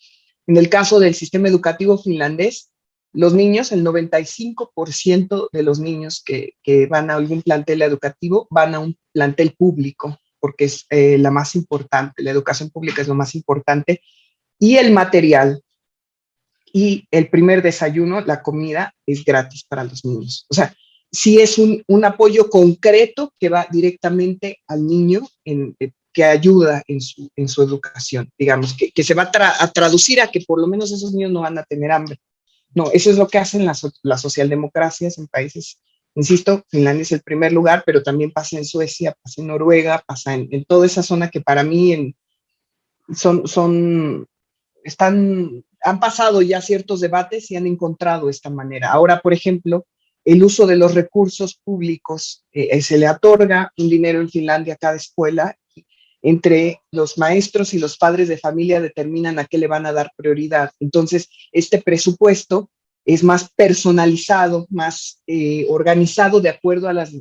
en el caso del sistema educativo finlandés, los niños, el 95% de los niños que van a algún plantel educativo van a un plantel público, porque es la más importante, la educación pública es lo más importante, y el material y el primer desayuno, la comida, es gratis para los niños. O sea, sí es un apoyo concreto que va directamente al niño que ayuda en su educación, digamos, que se va a traducir a que por lo menos esos niños no van a tener hambre. No, eso es lo que hacen las socialdemocracias en países, insisto, Finlandia es el primer lugar, pero también pasa en Suecia, pasa en Noruega, pasa en toda esa zona que para mí han pasado ya ciertos debates y han encontrado esta manera. Ahora, por ejemplo, el uso de los recursos públicos, se le otorga un dinero en Finlandia a cada escuela, entre los maestros y los padres de familia determinan a qué le van a dar prioridad. Entonces, este presupuesto es más personalizado, más organizado de acuerdo a las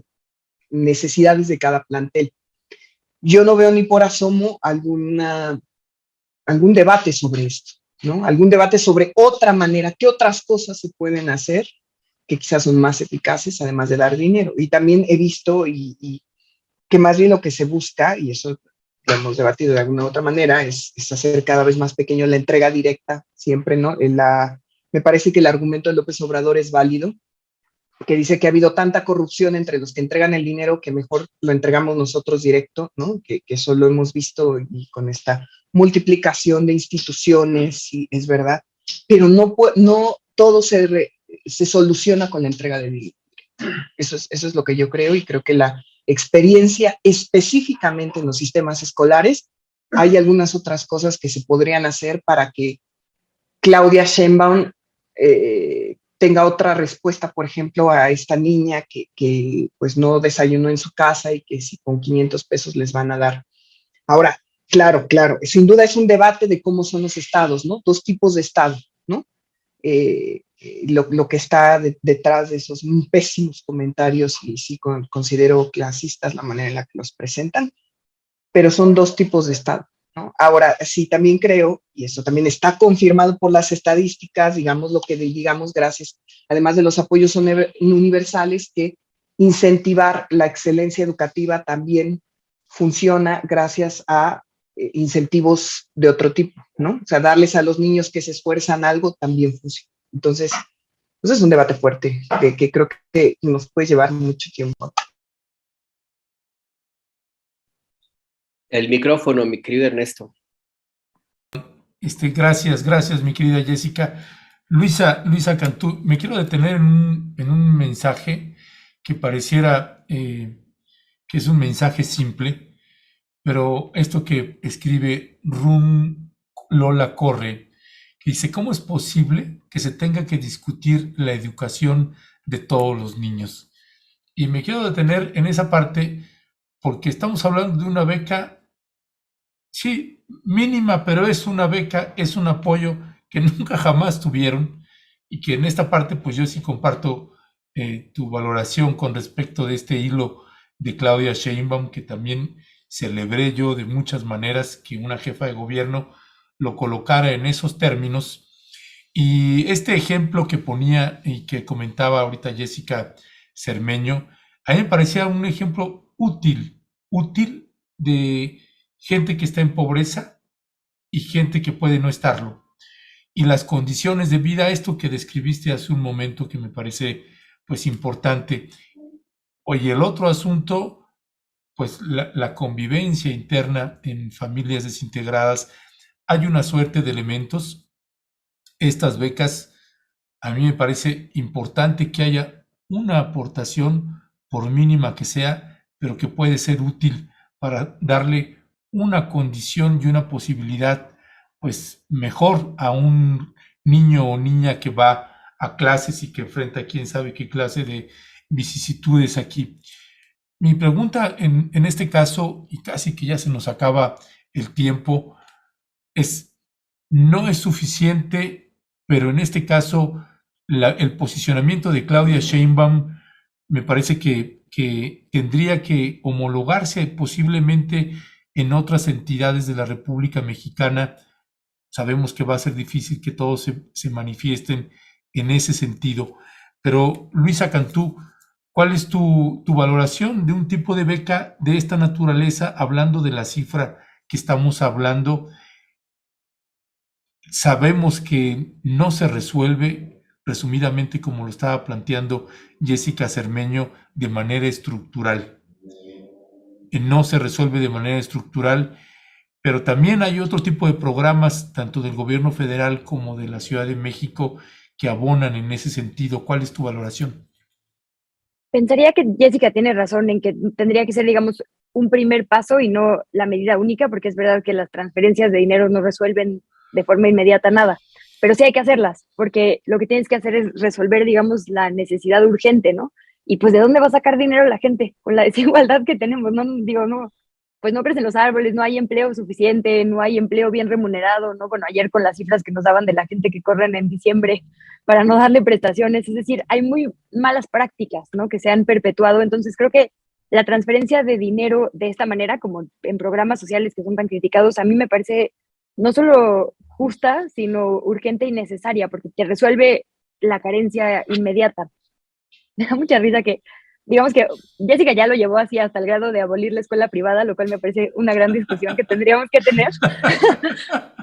necesidades de cada plantel. Yo no veo ni por asomo algún debate sobre esto, ¿no? Algún debate sobre otra manera, qué otras cosas se pueden hacer que quizás son más eficaces, además de dar dinero. Y también he visto que más bien lo que se busca, y eso lo hemos debatido de alguna u otra manera, es hacer cada vez más pequeño la entrega directa, siempre, ¿no? Me parece que el argumento de López Obrador es válido, que dice que ha habido tanta corrupción entre los que entregan el dinero que mejor lo entregamos nosotros directo, ¿no? Que eso lo hemos visto y con esta multiplicación de instituciones, y es verdad, pero no todo se soluciona con la entrega de dinero. Eso es lo que yo creo, y creo que la experiencia específicamente en los sistemas escolares, hay algunas otras cosas que se podrían hacer para que Claudia Sheinbaum tenga otra respuesta, por ejemplo, a esta niña que pues no desayunó en su casa y que si con 500 pesos les van a dar. Ahora, claro, sin duda es un debate de cómo son los estados, ¿no? Dos tipos de estado, ¿no? Lo que está detrás de esos pésimos comentarios, y sí considero clasistas la manera en la que los presentan, pero son dos tipos de estado, ¿no? Ahora, sí, también creo, y eso también está confirmado por las estadísticas, digamos lo que digamos, gracias, además de los apoyos universales, que incentivar la excelencia educativa también funciona gracias a incentivos de otro tipo, ¿no? O sea, darles a los niños que se esfuerzan algo también funciona. Entonces, pues es un debate fuerte que creo que nos puede llevar mucho tiempo. El micrófono, mi querido Ernesto. Gracias, mi querida Jessica. Luisa Cantú, me quiero detener en un mensaje que pareciera que es un mensaje simple, pero esto que escribe Run Lola Corre, que dice, ¿cómo es posible que se tenga que discutir la educación de todos los niños? Y me quiero detener en esa parte porque estamos hablando de una beca, sí, mínima, pero es una beca, es un apoyo que nunca jamás tuvieron, y que en esta parte pues yo sí comparto tu valoración con respecto de este hilo de Claudia Sheinbaum, que también celebré yo de muchas maneras que una jefa de gobierno lo colocara en esos términos. Y este ejemplo que ponía y que comentaba ahorita Jessica Cermeño, a mí me parecía un ejemplo útil de gente que está en pobreza y gente que puede no estarlo. Y las condiciones de vida, esto que describiste hace un momento, que me parece pues importante. Oye, el otro asunto, pues la convivencia interna en familias desintegradas. Hay una suerte de elementos. Estas becas, a mí me parece importante que haya una aportación, por mínima que sea, pero que puede ser útil para darle una condición y una posibilidad pues mejor a un niño o niña que va a clases y que enfrenta quién sabe qué clase de vicisitudes aquí. Mi pregunta en este caso, y casi que ya se nos acaba el tiempo, es, no es suficiente, pero en este caso el posicionamiento de Claudia Sheinbaum me parece que tendría que homologarse posiblemente en otras entidades de la República Mexicana. Sabemos que va a ser difícil que todos se manifiesten en ese sentido. Pero, Luisa Cantú, ¿cuál es tu valoración de un tipo de beca de esta naturaleza, hablando de la cifra que estamos hablando? Sabemos que no se resuelve, resumidamente, como lo estaba planteando Jessica Cermeño, de manera estructural. No se resuelve de manera estructural, pero también hay otro tipo de programas, tanto del gobierno federal como de la Ciudad de México, que abonan en ese sentido. ¿Cuál es tu valoración? Pensaría que Jessica tiene razón en que tendría que ser, digamos, un primer paso y no la medida única, porque es verdad que las transferencias de dinero no resuelven de forma inmediata nada, pero sí hay que hacerlas, porque lo que tienes que hacer es resolver, digamos, la necesidad urgente, ¿no? Y pues, ¿de dónde va a sacar dinero la gente con la desigualdad que tenemos? No, digo, no, pues no crecen los árboles, no hay empleo suficiente, no hay empleo bien remunerado, ¿no? Bueno, ayer con las cifras que nos daban de la gente que corren en diciembre para no darle prestaciones, es decir, hay muy malas prácticas, ¿no? Que se han perpetuado, entonces creo que la transferencia de dinero de esta manera, como en programas sociales que son tan criticados, a mí me parece no solo justa, sino urgente y necesaria, porque te resuelve la carencia inmediata. Me da mucha risa que digamos que Jessica ya lo llevó así hasta el grado de abolir la escuela privada, lo cual me parece una gran discusión que tendríamos que tener.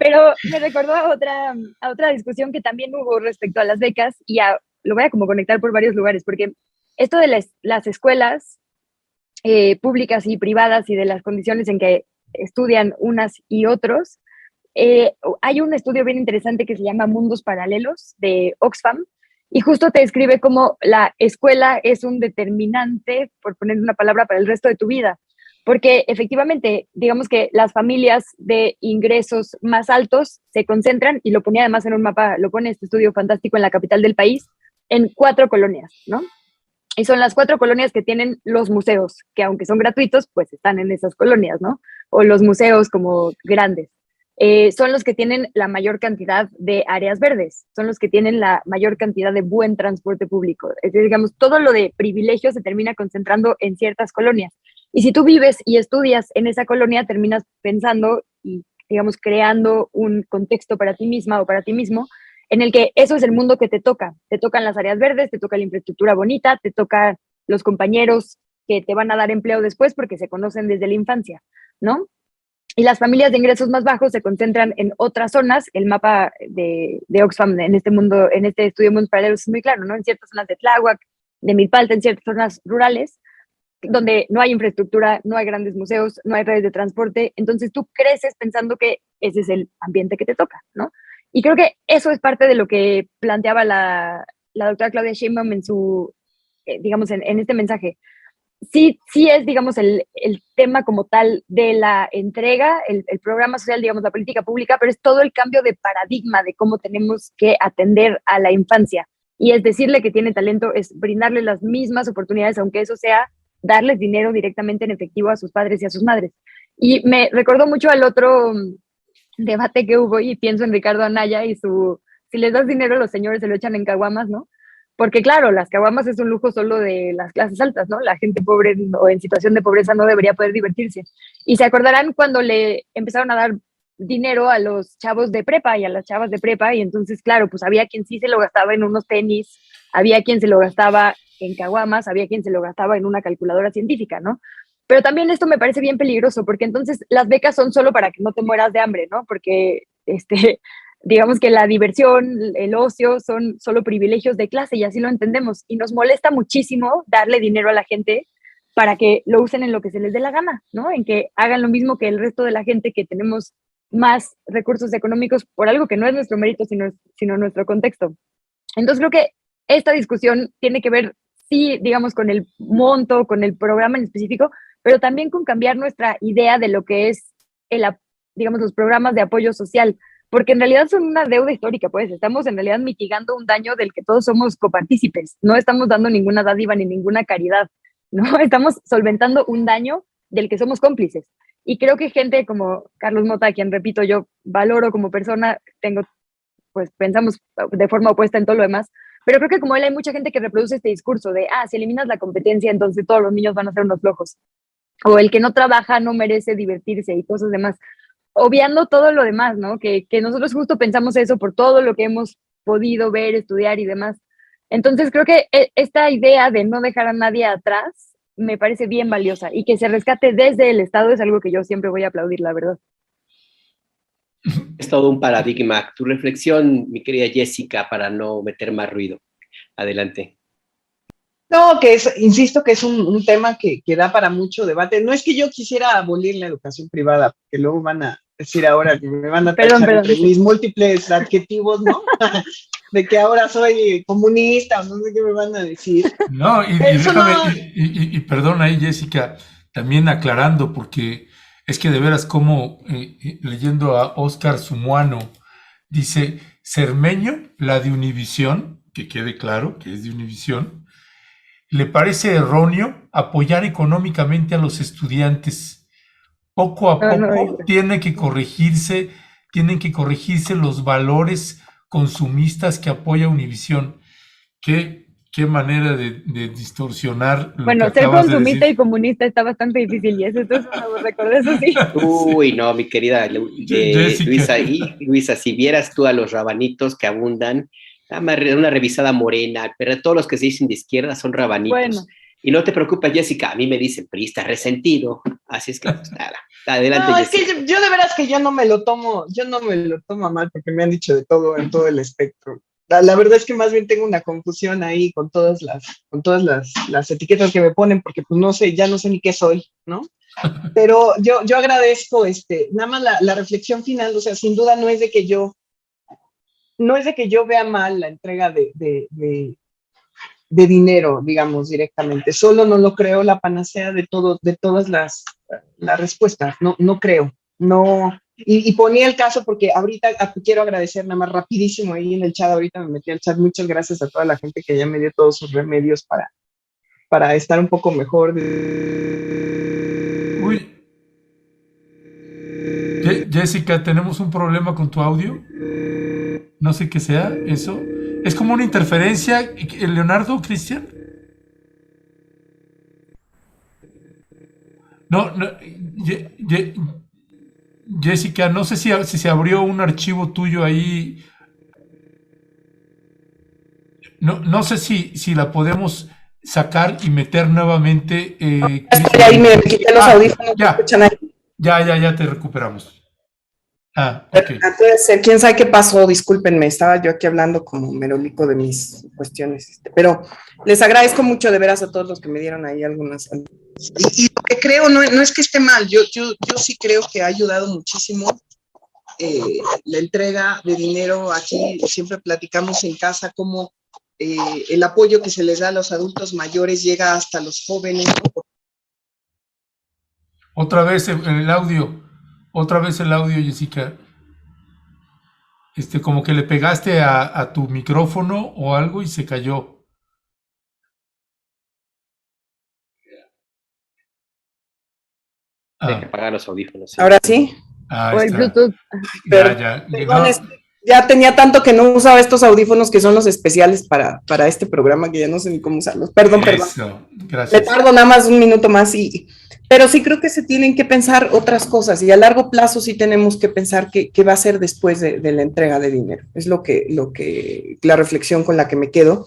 Pero me recordó a otra discusión que también hubo respecto a las becas y lo voy a como conectar por varios lugares, porque esto de las escuelas públicas y privadas y de las condiciones en que estudian unas y otros, hay un estudio bien interesante que se llama Mundos Paralelos de Oxfam, y justo te describe cómo la escuela es un determinante, por poner una palabra, para el resto de tu vida. Porque efectivamente, digamos que las familias de ingresos más altos se concentran, y lo ponía además en un mapa, lo pone este estudio fantástico en la capital del país, en 4 colonias, ¿no? Y son las 4 colonias que tienen los museos, que aunque son gratuitos, pues están en esas colonias, ¿no? O los museos como grandes. Son los que tienen la mayor cantidad de áreas verdes, son los que tienen la mayor cantidad de buen transporte público. Es decir, digamos, todo lo de privilegios se termina concentrando en ciertas colonias. Y si tú vives y estudias en esa colonia, terminas pensando y, digamos, creando un contexto para ti misma o para ti mismo, en el que eso es el mundo que te toca. Te tocan las áreas verdes, te toca la infraestructura bonita, te tocan los compañeros que te van a dar empleo después porque se conocen desde la infancia, ¿no? Y las familias de ingresos más bajos se concentran en otras zonas. El mapa de Oxfam en este mundo, en este estudio de mundos paralelos es muy claro, ¿no? En ciertas zonas de Tláhuac, de Milpalta, en ciertas zonas rurales, donde no hay infraestructura, no hay grandes museos, no hay redes de transporte. Entonces tú creces pensando que ese es el ambiente que te toca, ¿no? Y creo que eso es parte de lo que planteaba la doctora Claudia Sheinbaum en su, digamos, en este mensaje. Sí es, digamos, el tema como tal de la entrega, el programa social, digamos, la política pública, pero es todo el cambio de paradigma de cómo tenemos que atender a la infancia. Y es decirle que tiene talento, es brindarle las mismas oportunidades, aunque eso sea darles dinero directamente en efectivo a sus padres y a sus madres. Y me recordó mucho al otro debate que hubo, y pienso en Ricardo Anaya y si les das dinero, los señores se lo echan en caguamas, ¿no? Porque claro, las caguamas es un lujo solo de las clases altas, ¿no? La gente pobre o en situación de pobreza no debería poder divertirse. Y se acordarán cuando le empezaron a dar dinero a los chavos de prepa y a las chavas de prepa, y entonces, claro, pues había quien sí se lo gastaba en unos tenis, había quien se lo gastaba en caguamas, había quien se lo gastaba en una calculadora científica, ¿no? Pero también esto me parece bien peligroso, porque entonces las becas son solo para que no te mueras de hambre, ¿no? Porque digamos que la diversión, el ocio son solo privilegios de clase, y así lo entendemos. Y nos molesta muchísimo darle dinero a la gente para que lo usen en lo que se les dé la gana, ¿no? En que hagan lo mismo que el resto de la gente que tenemos más recursos económicos por algo que no es nuestro mérito, sino nuestro contexto. Entonces creo que esta discusión tiene que ver, sí, digamos, con el monto, con el programa en específico, pero también con cambiar nuestra idea de lo que es digamos, los programas de apoyo social, porque en realidad son una deuda histórica, pues estamos en realidad mitigando un daño del que todos somos copartícipes, no estamos dando ninguna dádiva ni ninguna caridad, ¿no? Estamos solventando un daño del que somos cómplices. Y creo que gente como Carlos Mota, a quien, repito, yo valoro como persona, pues pensamos de forma opuesta en todo lo demás, pero creo que como él hay mucha gente que reproduce este discurso de, si eliminas la competencia, entonces todos los niños van a ser unos flojos, o el que no trabaja no merece divertirse y cosas demás, obviando todo lo demás, ¿no? Que nosotros justo pensamos eso por todo lo que hemos podido ver, estudiar y demás. Entonces creo que esta idea de no dejar a nadie atrás me parece bien valiosa, y que se rescate desde el Estado es algo que yo siempre voy a aplaudir, la verdad. Es todo un paradigma. Tu reflexión, mi querida Jessica, para no meter más ruido. Adelante. No, insisto que es un tema que da para mucho debate. No es que yo quisiera abolir la educación privada, porque luego van a decir ahora que me van a tachar entre mis múltiples adjetivos, ¿no? De que ahora soy comunista, o no sé qué me van a decir. No, y perdón ahí, Jessica, también aclarando, porque es que de veras como leyendo a Óscar Sumuano, dice, Cermeño, la de Univisión, que quede claro que es de Univisión, le parece erróneo apoyar económicamente a los estudiantes. Poco a poco tienen que corregirse los valores consumistas que apoya Univisión. Qué manera de distorsionar lo que acabas de decir. Ser consumista y comunista está bastante difícil, y eso me recordé, eso sí. Uy, no, mi querida Luisa, si vieras tú a los rabanitos que abundan, una revisada morena, pero todos los que se dicen de izquierda son rabanitos. Bueno. Y no te preocupes, Jessica, a mí me dicen priista resentido, así es que pues, nada, adelante. No, es Jessica. que yo de veras que yo no me lo tomo a mal porque me han dicho de todo en todo el espectro. La verdad es que más bien tengo una confusión ahí con todas las etiquetas que me ponen, porque pues no sé, ya no sé ni qué soy, ¿no? Pero yo agradezco, nada más la reflexión final, o sea, sin duda no es de que yo vea mal la entrega de dinero, digamos, directamente. Solo no lo creo la panacea de todas las respuestas. No, no creo. No. Y ponía el caso porque ahorita quiero agradecer nada más rapidísimo ahí en el chat. Ahorita me metí al chat. Muchas gracias a toda la gente que ya me dio todos sus remedios para estar un poco mejor. Uy, Jessica, tenemos un problema con tu audio. No sé qué sea eso. Es como una interferencia. Leonardo, Cristian. No, no, Jessica, no sé si se abrió un archivo tuyo ahí. No sé si la podemos sacar y meter nuevamente. Estoy ahí, me quité los audífonos. Ya, Escuchan ahí. ya te recuperamos. Ok. Entonces, quién sabe qué pasó, discúlpenme, estaba yo aquí hablando como merolico de mis cuestiones, pero les agradezco mucho de veras a todos los que me dieron ahí algunas. Y lo que creo no es que esté mal, yo sí creo que ha ayudado muchísimo la entrega de dinero. Aquí siempre platicamos en casa cómo el apoyo que se les da a los adultos mayores llega hasta los jóvenes, ¿no? Otra vez el audio. Otra vez el audio, Jessica. Como que le pegaste a tu micrófono o algo y se cayó. Hay que apagar los audífonos. ¿Sí? Ahora sí. O el Bluetooth. Ya. Perdón, ya tenía tanto que no usaba estos audífonos que son los especiales para este programa que ya no sé ni cómo usarlos. Perdón. Gracias. Me tardo nada más un minuto más, pero sí creo que se tienen que pensar otras cosas y a largo plazo sí tenemos que pensar qué va a ser después de la entrega de dinero. Es la reflexión con la que me quedo.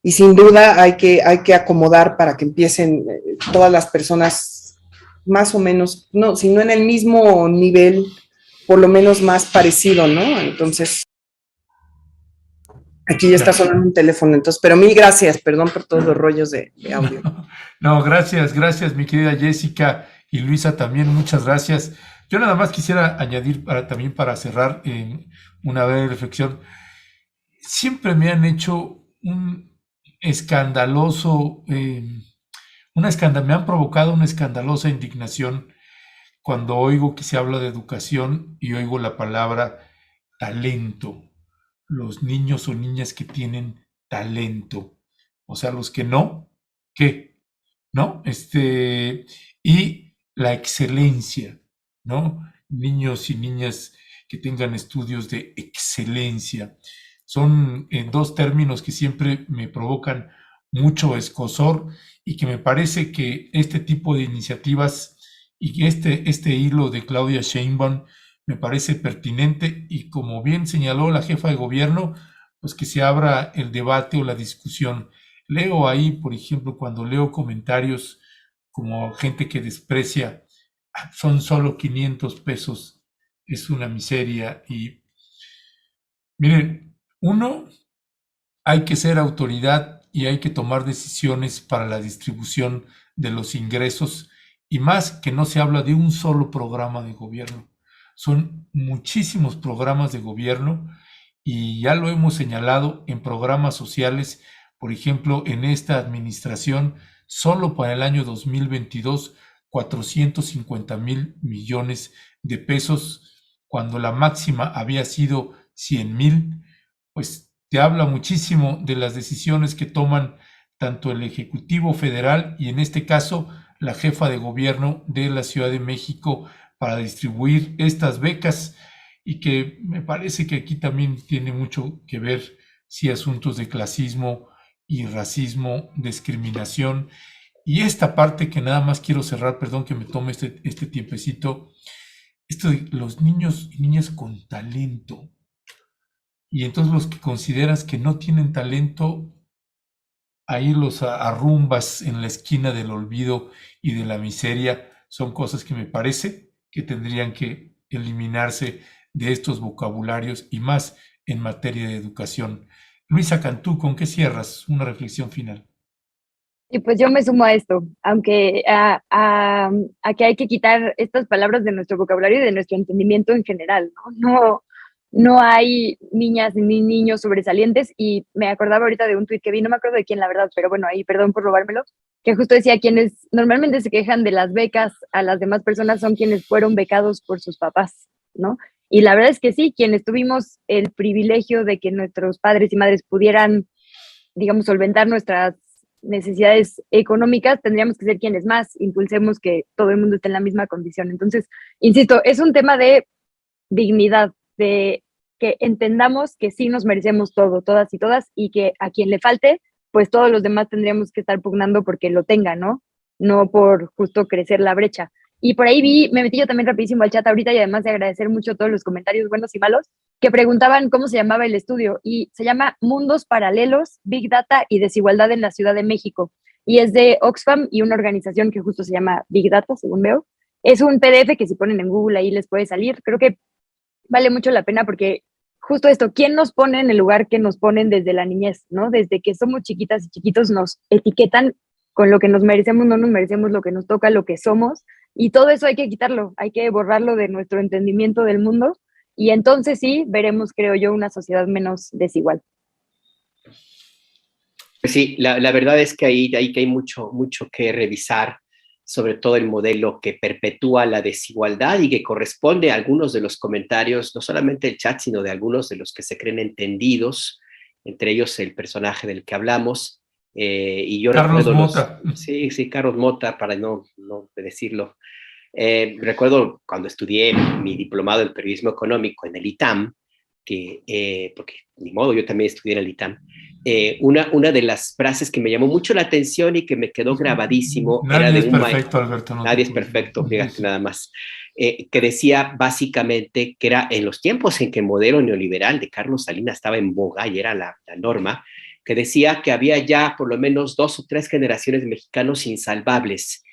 Y sin duda hay que acomodar para que empiecen todas las personas más o menos, no, si no en el mismo nivel, por lo menos más parecido, ¿no? Entonces, aquí ya está sonando un teléfono, entonces, pero mil gracias, perdón por todos los rollos de audio. No, gracias, mi querida Jessica y Luisa también, muchas gracias. Yo nada más quisiera añadir también para cerrar una breve reflexión. Siempre me han hecho un escandaloso, me han provocado una escandalosa indignación cuando oigo que se habla de educación y oigo la palabra talento. Los niños o niñas que tienen talento, o sea, los que no, ¿qué? ¿No? Y la excelencia, ¿no? Niños y niñas que tengan estudios de excelencia. Son dos términos que siempre me provocan mucho escozor y que me parece que este tipo de iniciativas y este hilo de Claudia Sheinbaum me parece pertinente y como bien señaló la jefa de gobierno, pues que se abra el debate o la discusión. Leo ahí, por ejemplo, cuando leo comentarios como gente que desprecia, son solo 500 pesos, es una miseria. Y miren, hay que ser autoridad y hay que tomar decisiones para la distribución de los ingresos y más que no se habla de un solo programa de gobierno. Son muchísimos programas de gobierno y ya lo hemos señalado en programas sociales. Por ejemplo, en esta administración, solo para el año 2022, 450,000 millones de pesos, cuando la máxima había sido 100,000, pues te habla muchísimo de las decisiones que toman tanto el Ejecutivo Federal y en este caso la jefa de gobierno de la Ciudad de México para distribuir estas becas y que me parece que aquí también tiene mucho que ver sí asuntos de clasismo y racismo, discriminación y esta parte que nada más quiero cerrar, perdón que me tome este tiempecito, esto de los niños y niñas con talento y entonces los que consideras que no tienen talento a irlos a rumbas en la esquina del olvido y de la miseria, son cosas que me parece que tendrían que eliminarse de estos vocabularios y más en materia de educación. Luisa Cantú, ¿con qué cierras? Una reflexión final. Y pues yo me sumo a esto, aunque a que hay que quitar estas palabras de nuestro vocabulario y de nuestro entendimiento en general, ¿no? No hay niñas ni niños sobresalientes y me acordaba ahorita de un tuit que vi, no me acuerdo de quién la verdad, pero bueno, ahí perdón por robármelo, que justo decía quienes normalmente se quejan de las becas a las demás personas son quienes fueron becados por sus papás, ¿no? Y la verdad es que sí, quienes tuvimos el privilegio de que nuestros padres y madres pudieran, digamos, solventar nuestras necesidades económicas, tendríamos que ser quienes más impulsemos que todo el mundo esté en la misma condición. Entonces, insisto, es un tema de dignidad, de que entendamos que sí nos merecemos todo, todas y todas, y que a quien le falte, pues todos los demás tendríamos que estar pugnando porque lo tenga, ¿no? No por justo crecer la brecha. Y por ahí me metí yo también rapidísimo al chat ahorita y además de agradecer mucho todos los comentarios buenos y malos, que preguntaban cómo se llamaba el estudio y se llama Mundos Paralelos, Big Data y Desigualdad en la Ciudad de México. Y es de Oxfam y una organización que justo se llama Big Data, según veo. Es un PDF que si ponen en Google ahí les puede salir. Creo que vale mucho la pena porque justo esto, ¿quién nos pone en el lugar que nos ponen desde la niñez, ¿no? Desde que somos chiquitas y chiquitos nos etiquetan con lo que nos merecemos, no nos merecemos lo que nos toca, lo que somos, y todo eso hay que quitarlo, hay que borrarlo de nuestro entendimiento del mundo, y entonces sí veremos, creo yo, una sociedad menos desigual. Pues sí, la verdad es que ahí que hay mucho que revisar, sobre todo el modelo que perpetúa la desigualdad y que corresponde a algunos de los comentarios, no solamente del chat, sino de algunos de los que se creen entendidos, entre ellos el personaje del que hablamos. Y yo Carlos recuerdo Mota. Sí, Carlos Mota, para no decirlo. Recuerdo cuando estudié mi diplomado en periodismo económico en el ITAM, porque ni modo, yo también estudié en el ITAM, una de las frases que me llamó mucho la atención y que me quedó grabadísimo era de un maestro. Nadie es perfecto, Alberto. Nadie es perfecto, fíjate nada más. Que decía básicamente que era en los tiempos en que el modelo neoliberal de Carlos Salinas estaba en boga y era la norma, que decía que había ya por lo menos 2 o 3 generaciones de mexicanos insalvables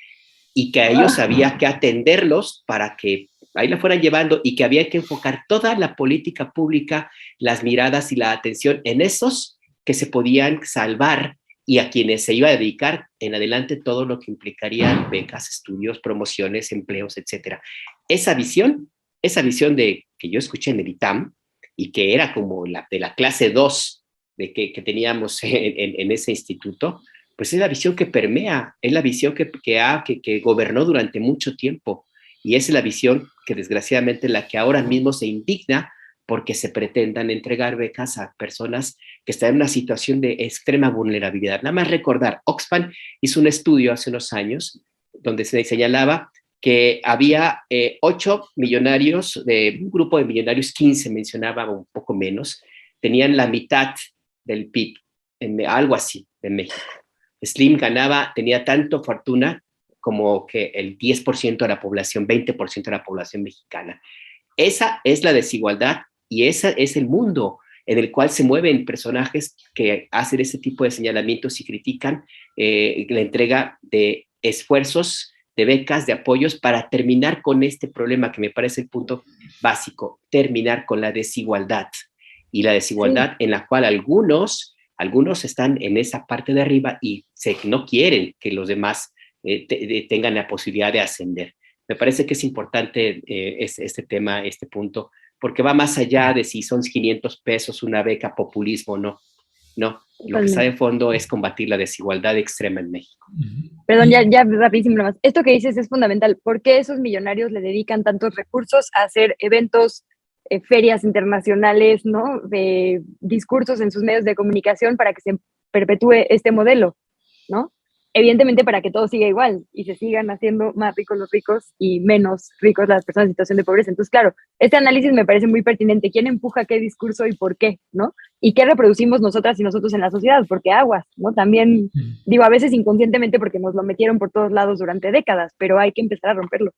y que a ellos había que atenderlos para que ahí la fueran llevando y que había que enfocar toda la política pública, las miradas y la atención en esos que se podían salvar y a quienes se iba a dedicar en adelante todo lo que implicaría becas, estudios, promociones, empleos, etc. Esa visión de que yo escuché en el ITAM y que era como de la clase 2 de que teníamos en ese instituto, pues es la visión que permea, es la visión que gobernó durante mucho tiempo y es la visión que desgraciadamente la que ahora mismo se indigna porque se pretendan entregar becas a personas que están en una situación de extrema vulnerabilidad. Nada más recordar, Oxfam hizo un estudio hace unos años donde se señalaba que había 8 millonarios, de un grupo de millonarios, 15 mencionaba, un poco menos, tenían la mitad del PIB, algo así, de México. Slim tenía tanto fortuna como que el 10% de la población, 20% de la población mexicana. Esa es la desigualdad y ese es el mundo en el cual se mueven personajes que hacen ese tipo de señalamientos y critican la entrega de esfuerzos, de becas, de apoyos para terminar con este problema que me parece el punto básico, terminar con la desigualdad. Y la desigualdad en la cual algunos están en esa parte de arriba y no quieren que los demás tengan la posibilidad de ascender. Me parece que es importante este tema, este punto, porque va más allá de si son 500 pesos una beca, populismo, no. Lo que está de fondo es combatir la desigualdad extrema en México. Perdón, ya rapidísimo nomás. Esto que dices es fundamental. ¿Por qué esos millonarios le dedican tantos recursos a hacer eventos, ferias internacionales, ¿no? De discursos en sus medios de comunicación para que se perpetúe este modelo, ¿no? Evidentemente para que todo siga igual y se sigan haciendo más ricos los ricos y menos ricos las personas en situación de pobreza. Entonces, claro, este análisis me parece muy pertinente. ¿Quién empuja qué discurso y por qué, no? ¿Y qué reproducimos nosotras y nosotros en la sociedad? Porque aguas, ¿no? También, digo, a veces inconscientemente porque nos lo metieron por todos lados durante décadas, pero hay que empezar a romperlo.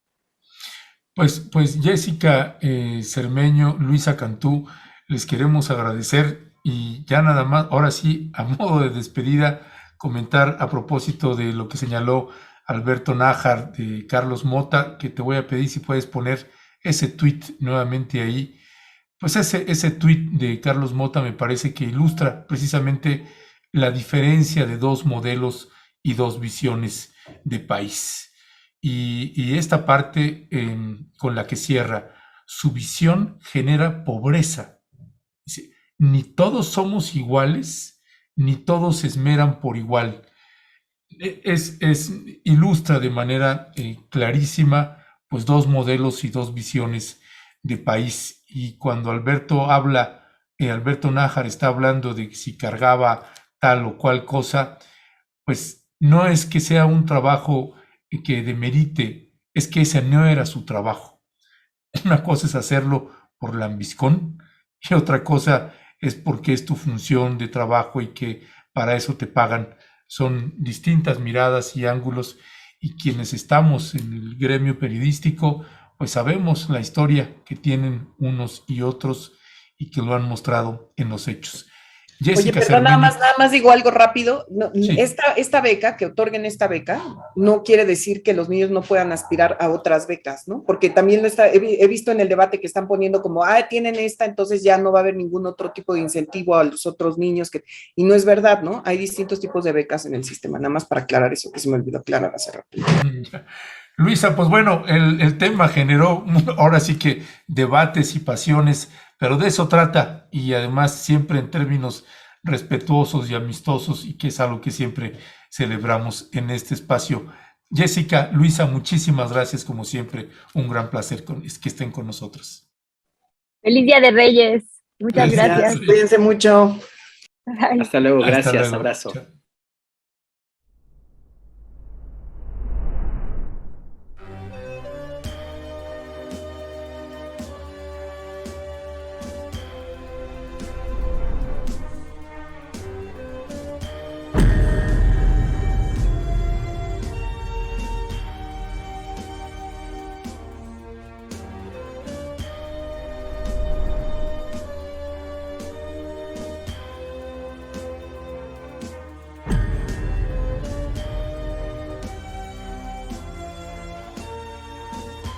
Pues Jessica Cermeño, Luisa Cantú, les queremos agradecer y ya nada más, ahora sí, a modo de despedida, comentar a propósito de lo que señaló Alberto Nájar de Carlos Mota, que te voy a pedir si puedes poner ese tuit nuevamente ahí. Pues ese tuit de Carlos Mota me parece que ilustra precisamente la diferencia de dos modelos y dos visiones de país. Y esta parte con la que cierra, su visión genera pobreza. Dice, ni todos somos iguales, ni todos se esmeran por igual. Ilustra de manera clarísima pues dos modelos y dos visiones de país. Y cuando Alberto Nájar está hablando de si cargaba tal o cual cosa, pues no es que sea un trabajo que demerite, es que ese no era su trabajo. Una cosa es hacerlo por lambiscón y otra cosa es porque es tu función de trabajo y que para eso te pagan. Son distintas miradas y ángulos, y quienes estamos en el gremio periodístico, pues sabemos la historia que tienen unos y otros y que lo han mostrado en los hechos. Jessica, oye, pero nada más digo algo rápido. No, sí. Esta beca, que otorguen esta beca, no quiere decir que los niños no puedan aspirar a otras becas, ¿no? Porque también he visto en el debate que están poniendo como, tienen esta, entonces ya no va a haber ningún otro tipo de incentivo a los otros niños. Y no es verdad, ¿no? Hay distintos tipos de becas en el sistema, nada más para aclarar eso, que se me olvidó aclarar hace rato. Luisa, pues bueno, el tema generó ahora sí que debates y pasiones, pero de eso trata, y además siempre en términos respetuosos y amistosos, y que es algo que siempre celebramos en este espacio. Jessica, Luisa, muchísimas gracias como siempre, un gran placer que estén con nosotros. Feliz Día de Reyes, muchas gracias. Cuídense mucho. Hasta luego, gracias, abrazo. Chao.